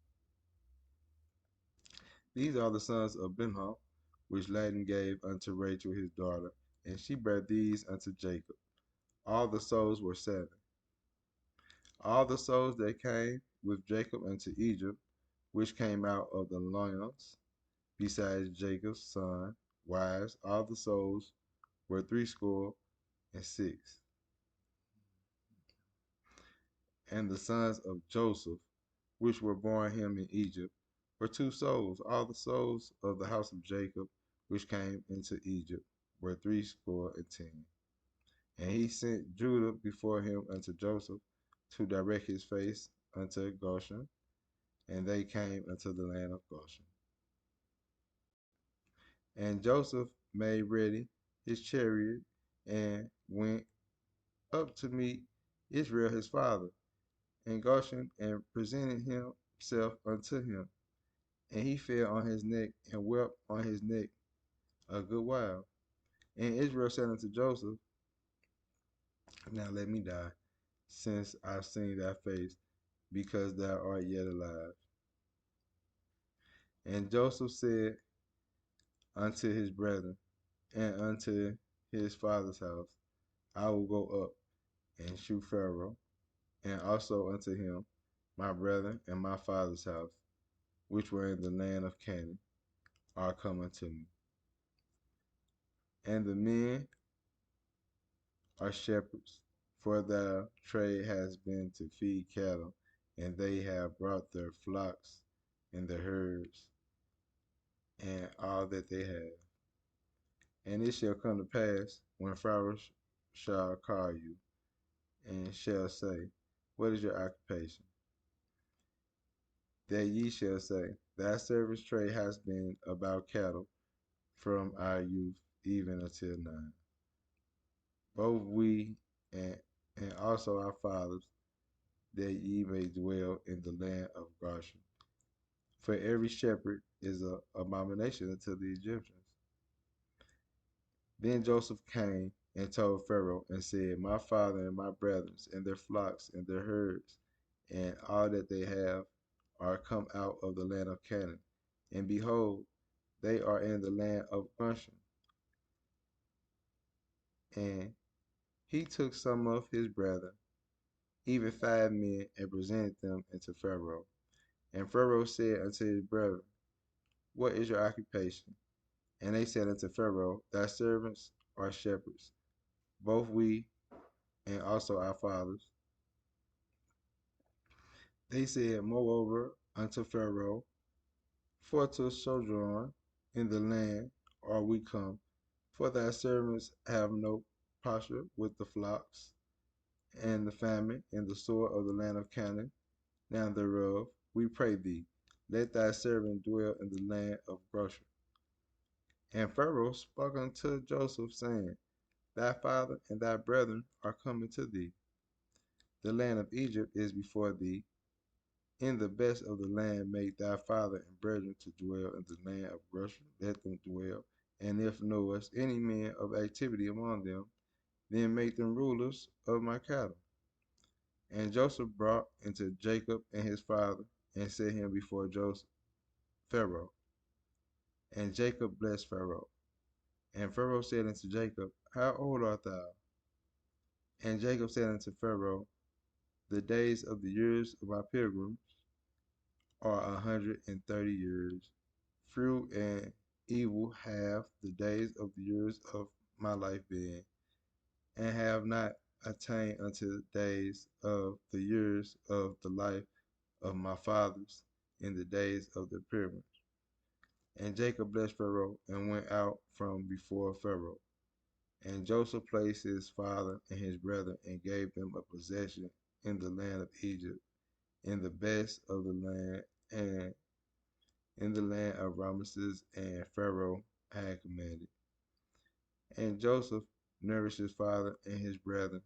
These are the sons of Benham, which Laban gave unto Rachel his daughter, and she bare these unto Jacob. All the souls were 7. All the souls that came with Jacob unto Egypt, which came out of the loins, besides Jacob's son, wives, all the souls were 66. And the sons of Joseph, which were born him in Egypt, were 2 souls. All the souls of the house of Jacob, which came into Egypt, were 70. And he sent Judah before him unto Joseph to direct his face unto Goshen, and they came unto the land of Goshen. And Joseph made ready his chariot and went up to meet Israel his father in Goshen, and presented himself unto him. And he fell on his neck and wept on his neck a good while. And Israel said unto Joseph, Now let me die, since I've seen thy face, because thou art yet alive. And Joseph said unto his brethren and unto his father's house, I will go up and shew Pharaoh, and also unto him, my brethren and my father's house, which were in the land of Canaan, are come unto me. And the men are shepherds, for their trade has been to feed cattle, and they have brought their flocks and their herds, and all that they have. And it shall come to pass, when Pharaoh shall call you, and shall say, What is your occupation? That ye shall say, Thy servant's trade has been about cattle from our youth even until now. Both we and also our fathers, that ye may dwell in the land of Goshen. For every shepherd is an abomination unto the Egyptians. Then Joseph came and told Pharaoh and said, My father and my brothers and their flocks and their herds and all that they have are come out of the land of Canaan. And behold, they are in the land of Goshen. And he took some of his brethren, even 5 men, and presented them unto Pharaoh. And Pharaoh said unto his brethren, What is your occupation? And they said unto Pharaoh, Thy servants are shepherds, both we and also our fathers. They said, Moreover, unto Pharaoh, for to sojourn in the land are we come, for thy servants have no pasture with the flocks, and the famine and the sword of the land of Canaan. Now thereof, we pray thee, let thy servant dwell in the land of Goshen. And Pharaoh spoke unto Joseph, saying, Thy father and thy brethren are coming to thee. The land of Egypt is before thee. In the best of the land make thy father and brethren to dwell in the land of Russia, let them dwell. And if knowest any men of activity among them, then make them rulers of my cattle. And Joseph brought into Jacob and his father, and set him before Joseph, Pharaoh. And Jacob blessed Pharaoh. And Pharaoh said unto Jacob, How old art thou? And Jacob said unto Pharaoh, The days of the years of my pilgrims are 130 years. Few and evil have the days of the years of my life been, and have not attained unto the days of the years of the life of my fathers in the days of the pilgrims. And Jacob blessed Pharaoh and went out from before Pharaoh. And Joseph placed his father and his brethren and gave them a possession in the land of Egypt, in the best of the land, and in the land of Ramesses and Pharaoh had commanded. And Joseph nourished his father and his brethren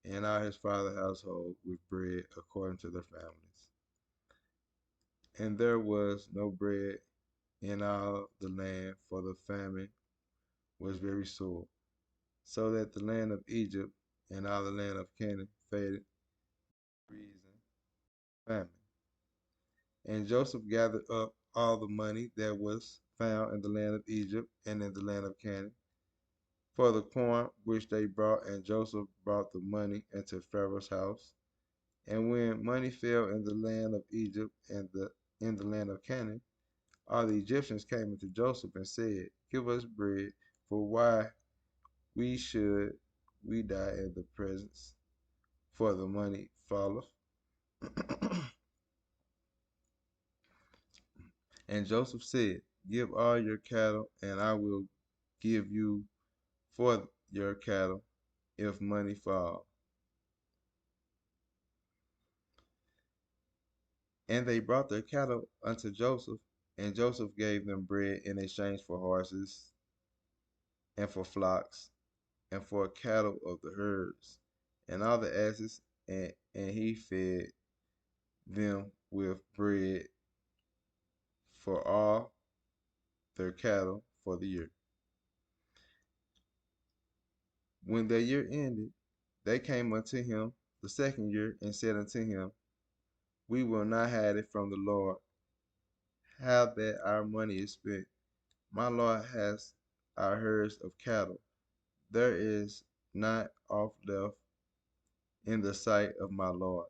and all his father's household with bread according to their families. And there was no bread in all the land, for the famine was very sore, so that the land of Egypt and all the land of Canaan faded reason famine. And Joseph gathered up all the money that was found in the land of Egypt and in the land of Canaan for the corn which they brought, and Joseph brought the money into Pharaoh's house. And when money fell in the land of Egypt and in the land of Canaan, all the Egyptians came unto Joseph and said, Give us bread, for why we should we die in the presence, for the money falleth. And Joseph said, Give all your cattle, and I will give you for your cattle, if money fall. And they brought their cattle unto Joseph, and Joseph gave them bread in exchange for horses, and for flocks, and for cattle of the herds, and all the asses, and he fed them with bread for all their cattle for the year. When the year ended, they came unto him the second year, and said unto him, We will not have it from the Lord, how that our money is spent. My Lord has our herds of cattle. There is not off left in the sight of my Lord,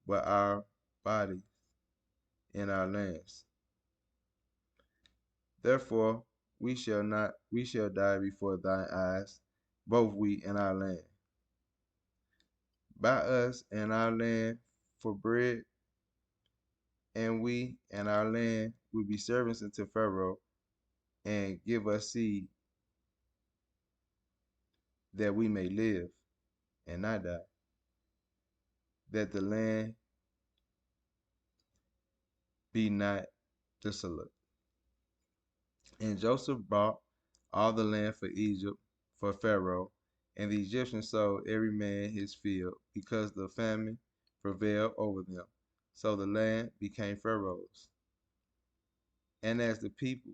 but our bodies in our lands. Therefore we shall die before thine eyes, both we and our land. Buy us and our land for bread, and we and our land will be servants unto Pharaoh, and give us seed that we may live and not die, that the land be not desolate. And Joseph bought all the land for Egypt for Pharaoh, and the Egyptians sold every man his field, because the famine prevailed over them. So the land became Pharaoh's. And as the people,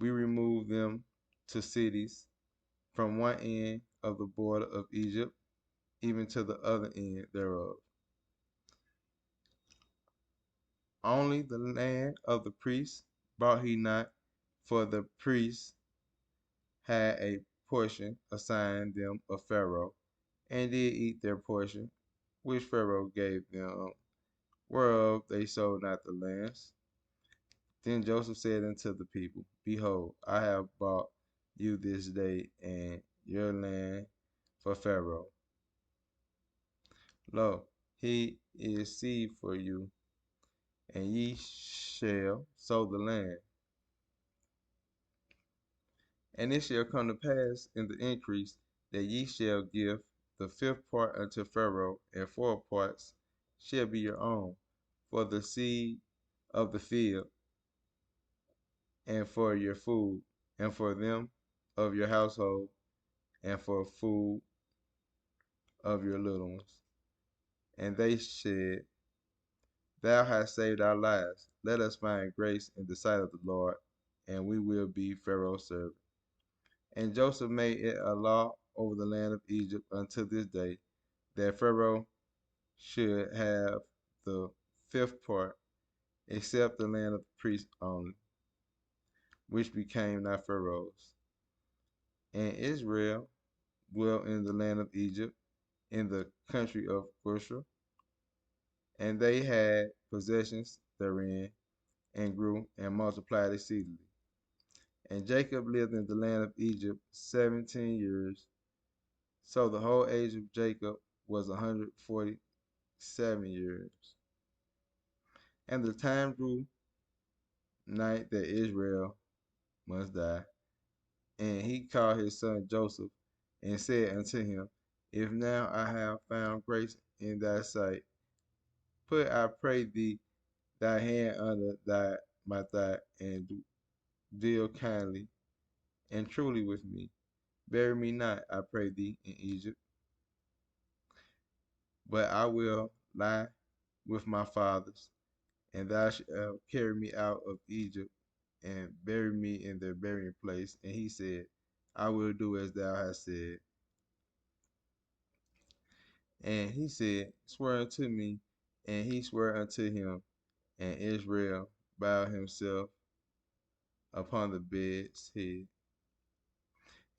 we removed them to cities from one end of the border of Egypt even to the other end thereof. Only the land of the priests bought he not, for the priests had a portion assigned them of Pharaoh, and did eat their portion, which Pharaoh gave them, whereof they sold not the lands. Then Joseph said unto the people, Behold, I have bought you this day and your land for Pharaoh. Lo, he is seed for you, and ye shall sow the land. And it shall come to pass in the increase that ye shall give the fifth part unto Pharaoh, and 4 parts shall be your own, for the seed of the field, and for your food, and for them of your household, and for food of your little ones. And they said, Thou hast saved our lives. Let us find grace in the sight of the Lord, and we will be Pharaoh's servant. And Joseph made it a law over the land of Egypt until this day that Pharaoh should have the fifth part, except the land of the priests only, which became not Pharaoh's. And Israel dwelt in the land of Egypt, in the country of Goshen, and they had possessions therein, and grew and multiplied exceedingly. And Jacob lived in the land of Egypt 17 years. So the whole age of Jacob was 147 years. And the time drew nigh that Israel must die. And he called his son Joseph, and said unto him, If now I have found grace in thy sight, put, I pray thee, thy hand under my thigh, and deal kindly and truly with me. Bury me not, I pray thee, in Egypt, but I will lie with my fathers, and thou shalt carry me out of Egypt, and bury me in their burying place. And he said, I will do as thou hast said. And he said, Swear unto me. And he swore unto him, and Israel bowed himself upon the bed's head.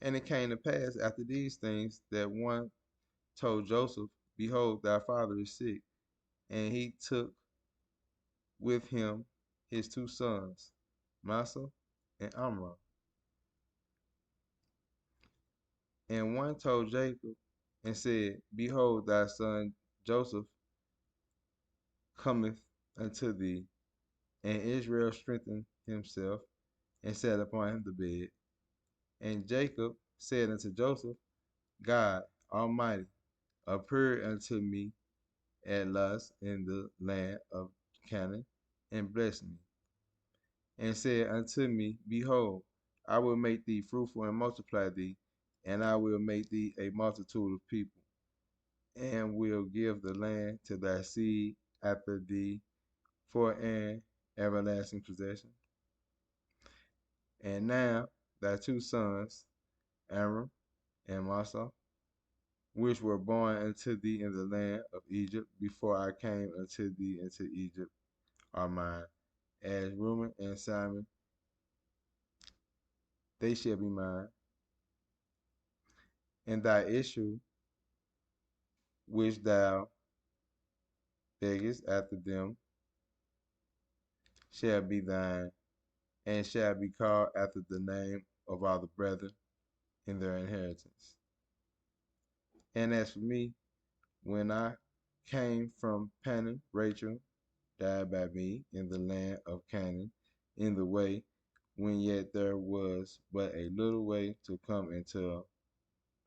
And it came to pass after these things that one told Joseph, Behold, thy father is sick. And he took with him his two sons, Massa and Amram. And one told Jacob and said, Behold, thy son Joseph cometh unto thee. And Israel strengthened himself and sat upon him the bed. And Jacob said unto Joseph, God Almighty appeared unto me at last in the land of Canaan, and blessed me, and said unto me, Behold, I will make thee fruitful and multiply thee, and I will make thee a multitude of people, and will give the land to thy seed after thee for an everlasting possession. And now thy two sons, Amram and Massa, which were born unto thee in the land of Egypt before I came unto thee into Egypt, are mine. As Reuben and Simon, they shall be mine. And thy issue, which thou beggest after them, shall be thine, and shall be called after the name of all the brethren in their inheritance. And as for me, when I came from Panan, Rachel died by me in the land of Canaan, in the way, when yet there was but a little way to come into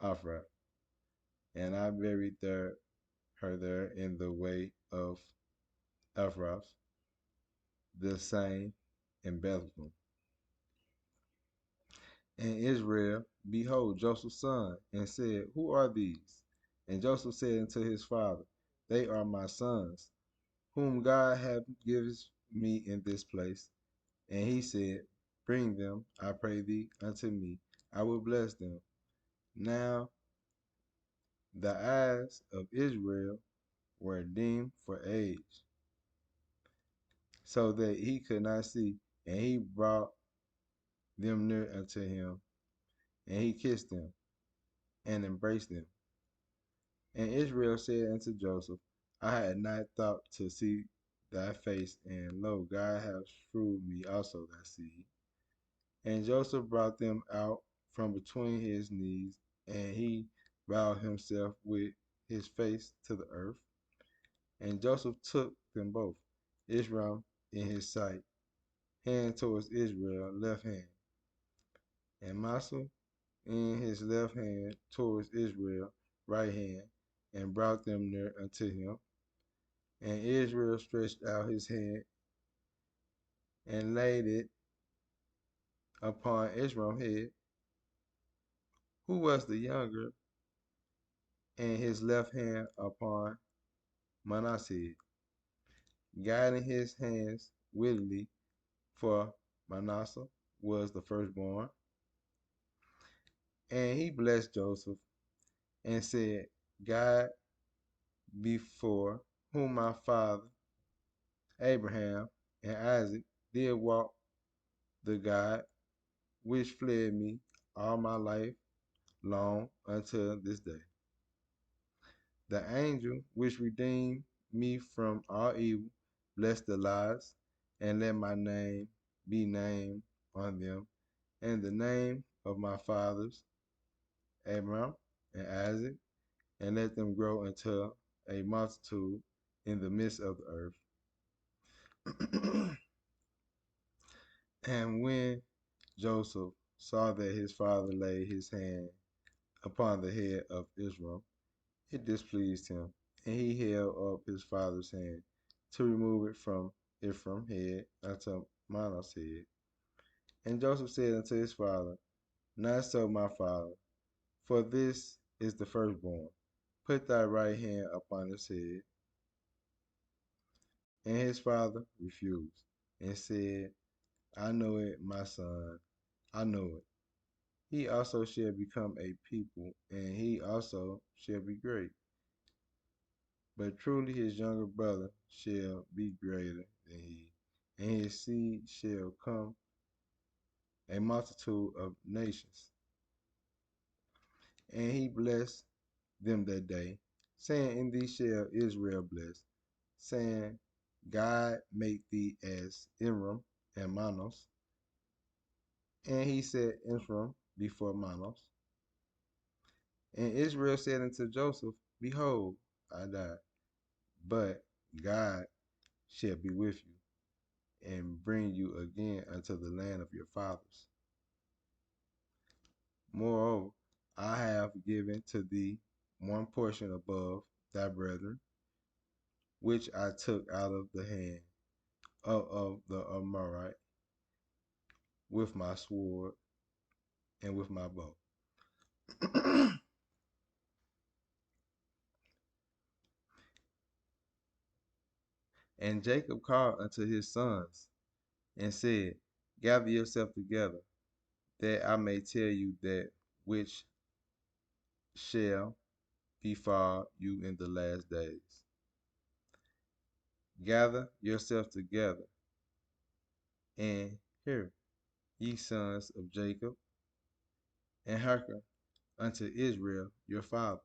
Ephrath. And I buried her there in the way of Ephrath, the same in Bethlehem. And Israel, behold, Joseph's son, and said, Who are these? And Joseph said unto his father, They are my sons, whom God hath given me in this place. And he said, Bring them, I pray thee, unto me. I will bless them. Now the eyes of Israel were dim for age, so that he could not see. And he brought them near unto him, and he kissed them, and embraced them. And Israel said unto Joseph, I had not thought to see thy face, and lo, God hath shewed me also thy seed. And Joseph brought them out from between his knees, and he bowed himself with his face to the earth. And Joseph took them both, Israel in his sight, hand towards Israel, left hand, and Massa in his left hand towards Israel, right hand, and brought them near unto him. And Israel stretched out his hand and laid it upon Israel's head, who was the younger, and his left hand upon Manasseh's head. guiding his hands willingly, for Manasseh was the firstborn. And he blessed Joseph and said, God, before whom my father Abraham and Isaac did walk, the God which fled me all my life long until this day. The angel which redeemed me from all evil, bless the lives, and let my name be named on them, and the name of my fathers, Abraham and Isaac, and let them grow into a multitude in the midst of the earth. And when Joseph saw that his father laid his hand upon the head of Israel, it displeased him, and he held up his father's hand to remove it from Ephraim's head unto Manasseh's head. And Joseph said unto his father, Not so, my father, for this is the firstborn. Put thy right hand upon his head. And his father refused, and said, I know it, my son, I know it. He also shall become a people, and he also shall be great. But truly his younger brother shall be greater than he, and his seed shall come a multitude of nations. And he blessed them that day, saying, In thee shall Israel bless, saying, God make thee as Ephraim and Manos. And he set Ephraim before Manos. And Israel said unto Joseph, Behold, I died, but God shall be with you, and bring you again unto the land of your fathers. Moreover, I have given to thee one portion above thy brethren, which I took out of the hand of the Amorite with my sword and with my bow. And Jacob called unto his sons and said, Gather yourself together, that I may tell you that which shall befall you in the last days. Gather yourself together, and hear, ye sons of Jacob, and hearken unto Israel your father.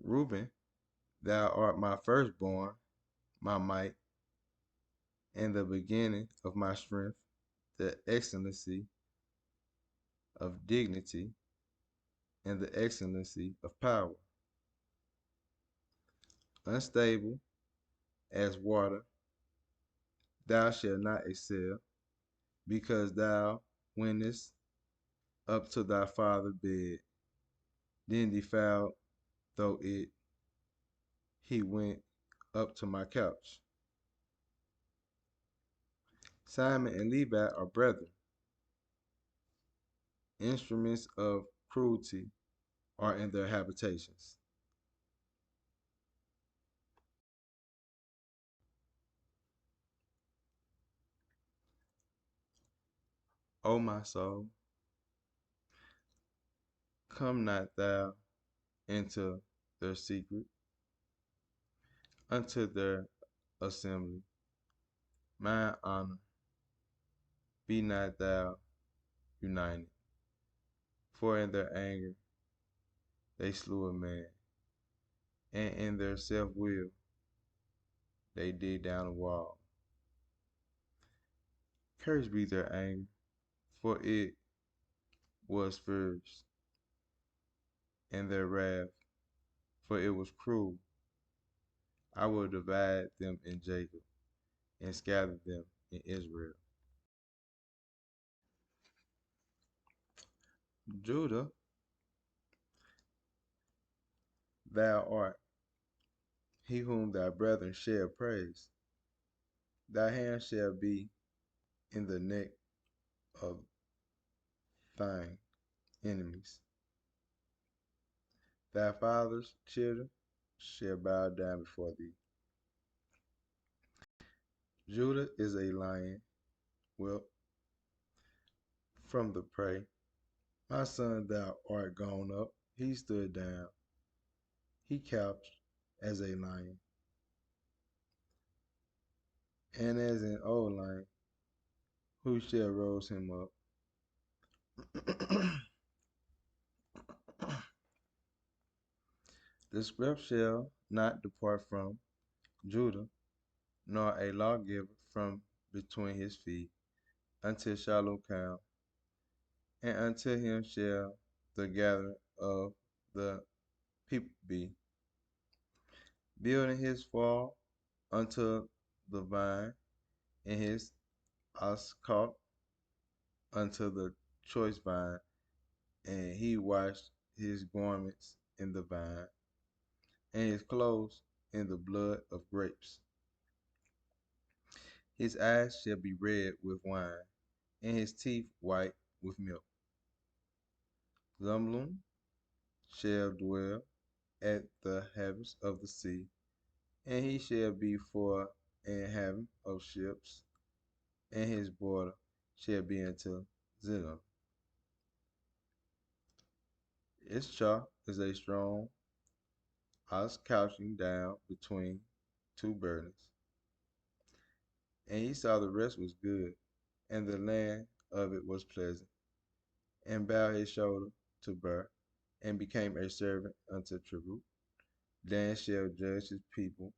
Reuben, thou art my firstborn, my might, and the beginning of my strength, the excellency of dignity, and the excellency of power. Unstable as water, thou shalt not excel, because thou wentest up to thy father's bed, then defiled though it he went up to my couch. Simon and Levi are brethren, instruments of cruelty are in their habitations. O my soul, come not thou into their secret, unto their assembly. Mine honor, be not thou united. For in their anger they slew a man, and in their self will they dig down a wall. Cursed be their anger, for it was fierce, and their wrath, for it was cruel. I will divide them in Jacob, and scatter them in Israel. Judah, thou art he whom thy brethren shall praise. Thy hand shall be in the neck of thine enemies. Thy father's children shall bow down before thee. Judah is a lion, well, from the prey. My son, thou art gone up. He stood down. He couched as a lion, and as an old lion, who shall rouse him up? The script shall not depart from Judah, nor a lawgiver from between his feet, until Shiloh come, and unto him shall the gathering of the people be, building his fall unto the vine, and his ascot unto the choice vine, and he washed his garments in the vine, and his clothes in the blood of grapes. His eyes shall be red with wine, and his teeth white with milk. Zebulun shall dwell at the havens of the sea, and he shall be for an haven of ships, and his border shall be unto Zidon. Issachar is a strong ox couching down between two burdens. And he saw the rest was good, and the land of it was pleasant, and bowed his shoulder to Bur, and became a servant unto Tribute. Dan shall judge his people,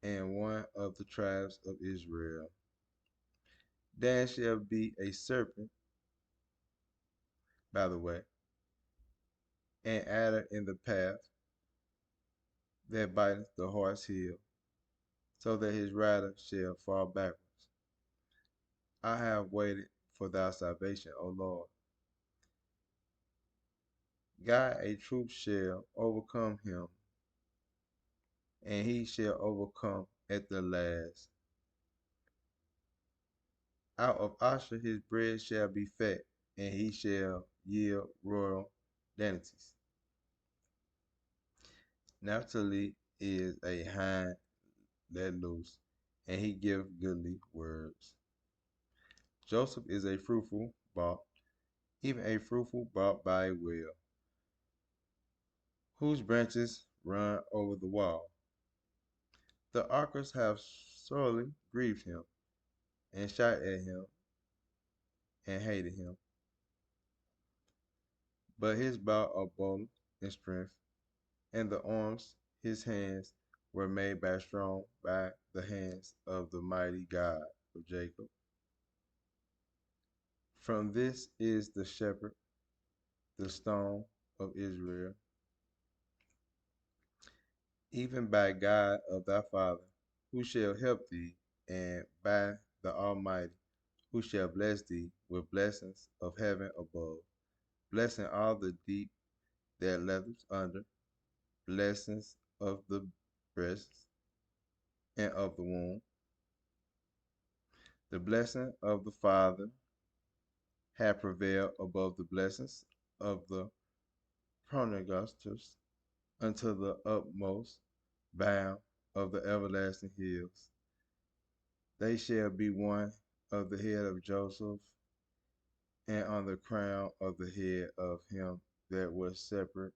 and one of the tribes of Israel. Dan shall be a serpent, by the way, and adder in the path that biteth the horse heel, so that his rider shall fall backwards. I have waited for thy salvation, O Lord. God, a troop shall overcome him, and he shall overcome at the last. Out of Asher his bread shall be fat, and he shall yield royal dainties. Naphtali is a hind let loose, and he giveth goodly words. Joseph is a fruitful bought, even a fruitful bought by a well, whose branches run over the wall. The archers have sorely grieved him, and shot at him, and hated him. But his bow of boldness and strength, and the arms his hands were made by strong by the hands of the mighty God of Jacob. From this is the shepherd, the stone of Israel, even by God of thy father, who shall help thee, and by the Almighty, who shall bless thee with blessings of heaven above, blessing all the deep that leathers under, blessings of the breasts and of the womb. The blessing of the Father hath prevailed above the blessings of the progenitors unto the utmost bound of the everlasting hills. They shall be one of the head of Joseph, and on the crown of the head of him that was separate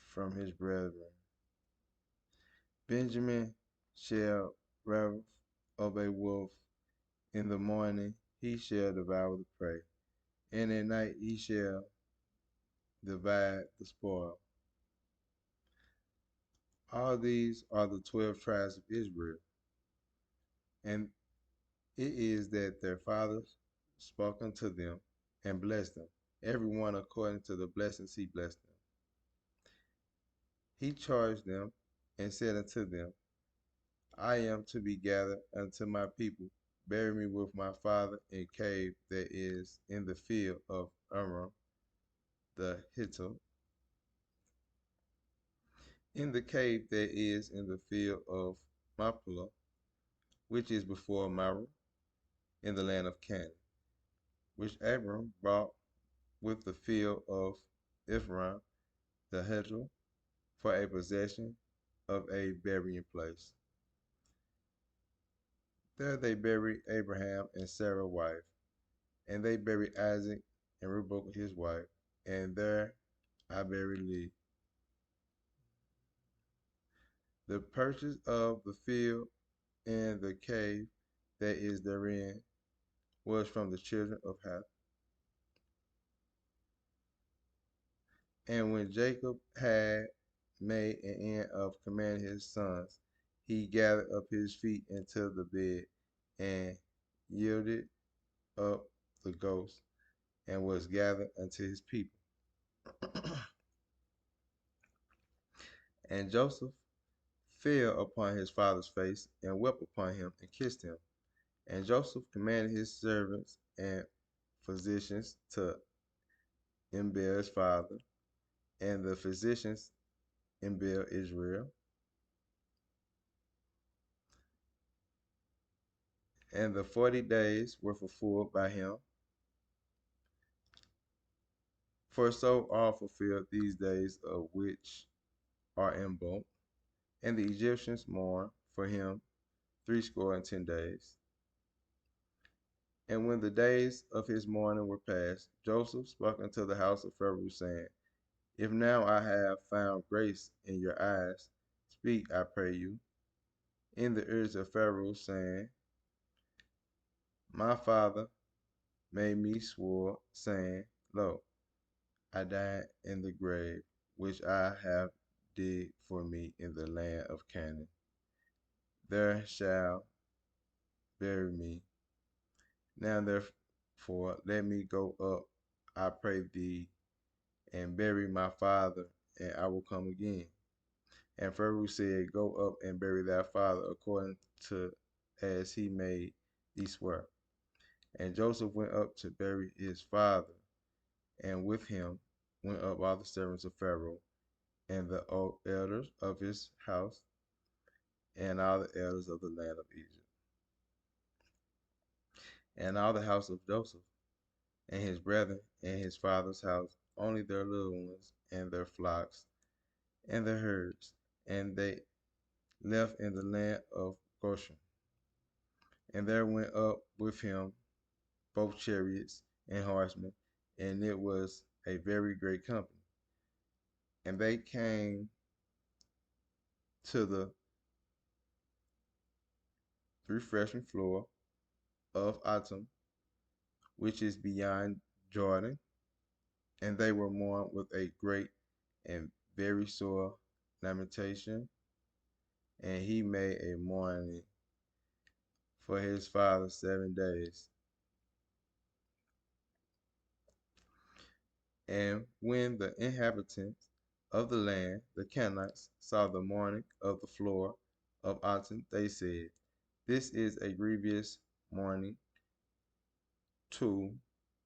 from his brethren. Benjamin shall ravage of a wolf. In the morning he shall devour the prey, and at night he shall divide the spoil. All these are the 12 tribes of Israel, and it is that their fathers spoke unto them and blessed them, every one according to the blessings he blessed them. He charged them and said unto them, I am to be gathered unto my people. Bury me with my father in cave that is in the field of Urim the Hittite, in the cave that is in the field of Machpelah, which is before Mamre, in the land of Canaan, which Abram bought with the field of Ephraim the Hittite for a possession of a burying place. There they buried Abraham and Sarah's wife, and they buried Isaac and Rebekah his wife, and there I buried Leah. The purchase of the field and the cave that is therein was from the children of Heth. And when Jacob had made an end of commanding his sons, he gathered up his feet into the bed and yielded up the ghost and was gathered unto his people. And Joseph fell upon his father's face and wept upon him and kissed him. And Joseph commanded his servants and physicians to embel his father, and the physicians embelled Israel. And the 40 days were fulfilled by him, for so are fulfilled these days of which are in book. And the Egyptians mourned for him 60 days. And when the days of his mourning were past, Joseph spoke unto the house of Pharaoh, saying, If now I have found grace in your eyes, speak, I pray you, in the ears of Pharaoh, saying, My father made me swore, saying, Lo, I died in the grave which I have digged for me in the land of Canaan. There shall bury me. Now therefore let me go up, I pray thee, and bury my father, and I will come again. And Pharaoh said, Go up and bury thy father according to as he made thee swear. And Joseph went up to bury his father, and with him went up all the servants of Pharaoh, and the elders of his house, and all the elders of the land of Egypt, and all the house of Joseph, and his brethren, and his father's house, only their little ones, and their flocks, and their herds, and they left in the land of Goshen. And there went up with him both chariots and horsemen, and it was a very great company. And they came to the threshing floor of Atum, which is beyond Jordan, and they were mourned with a great and very sore lamentation. And he made a mourning for his father 7 days. And when the inhabitants of the land, the Canaanites, saw the mourning of the floor of Atum, they said, This is a grievous mourning to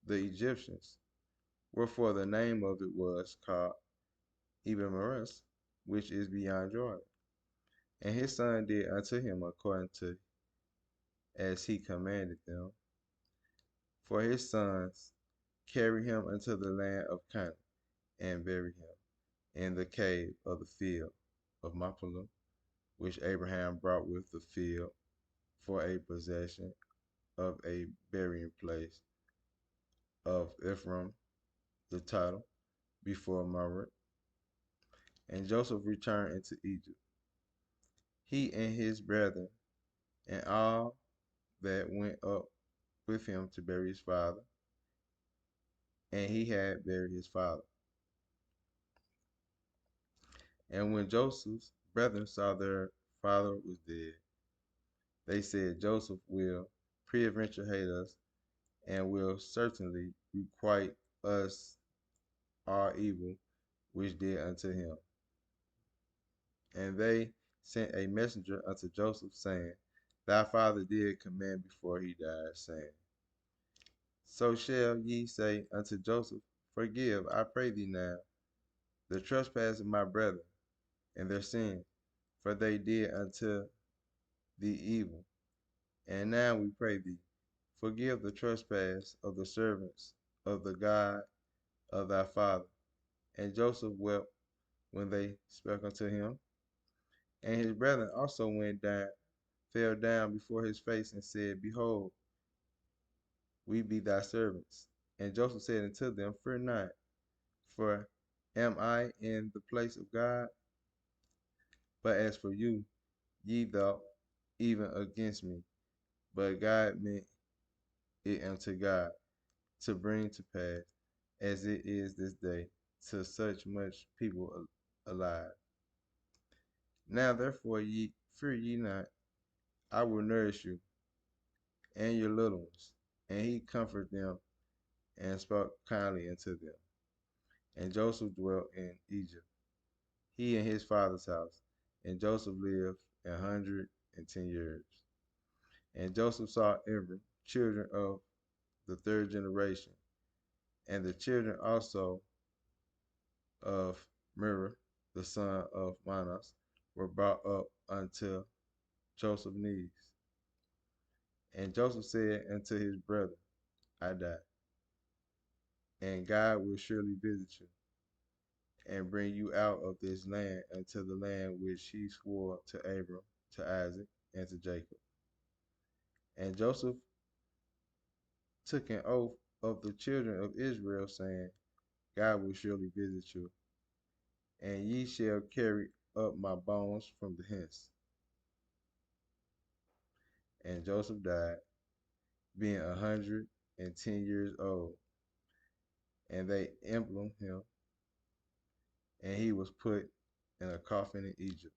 the Egyptians. Wherefore the name of it was called Eben, which is beyond Jordan. And his son did unto him according to as he commanded them. For his sons carried him into the land of Canaan, and buried him in the cave of the field of Machpelah, which Abraham brought with the field for a possession of a burying place of Ephraim the title before Mamre. And Joseph returned into Egypt, he and his brethren, and all that went up with him to bury his father, and he had buried his father. And when Joseph's brethren saw their father was dead, they said, Joseph will peradventure hate us, and will certainly requite us our evil which did unto him. And they sent a messenger unto Joseph, saying, Thy father did command before he died, saying, So shall ye say unto Joseph, Forgive, I pray thee now, the trespass of my brethren, and their sin, for they did unto thee evil. And now we pray thee, forgive the trespass of the servants of the God of thy father, And Joseph wept when they spake unto him. And his brethren also went down, fell down before his face, and said, Behold, we be thy servants. And Joseph said unto them, Fear not, for am I in the place of God? But as for you, ye thought even against me, but God meant it unto God to bring to pass, as it is this day, to such much people alive. Now therefore ye fear ye not, I will nourish you and your little ones. And he comforted them and spoke kindly unto them. And Joseph dwelt in Egypt, he and his father's house. And Joseph lived 110 years. And Joseph saw every children of the third generation, and the children also of Myrrh, the son of Manas, were brought up until Joseph's knees. And Joseph said unto his brother, I die, and God will surely visit you, and bring you out of this land unto the land which he swore to Abram, to Isaac, and to Jacob. And Joseph took an oath of the children of Israel, saying, God will surely visit you, and ye shall carry up my bones from the hence. And Joseph died, being 110 years old, and they embalmed him, and he was put in a coffin in Egypt.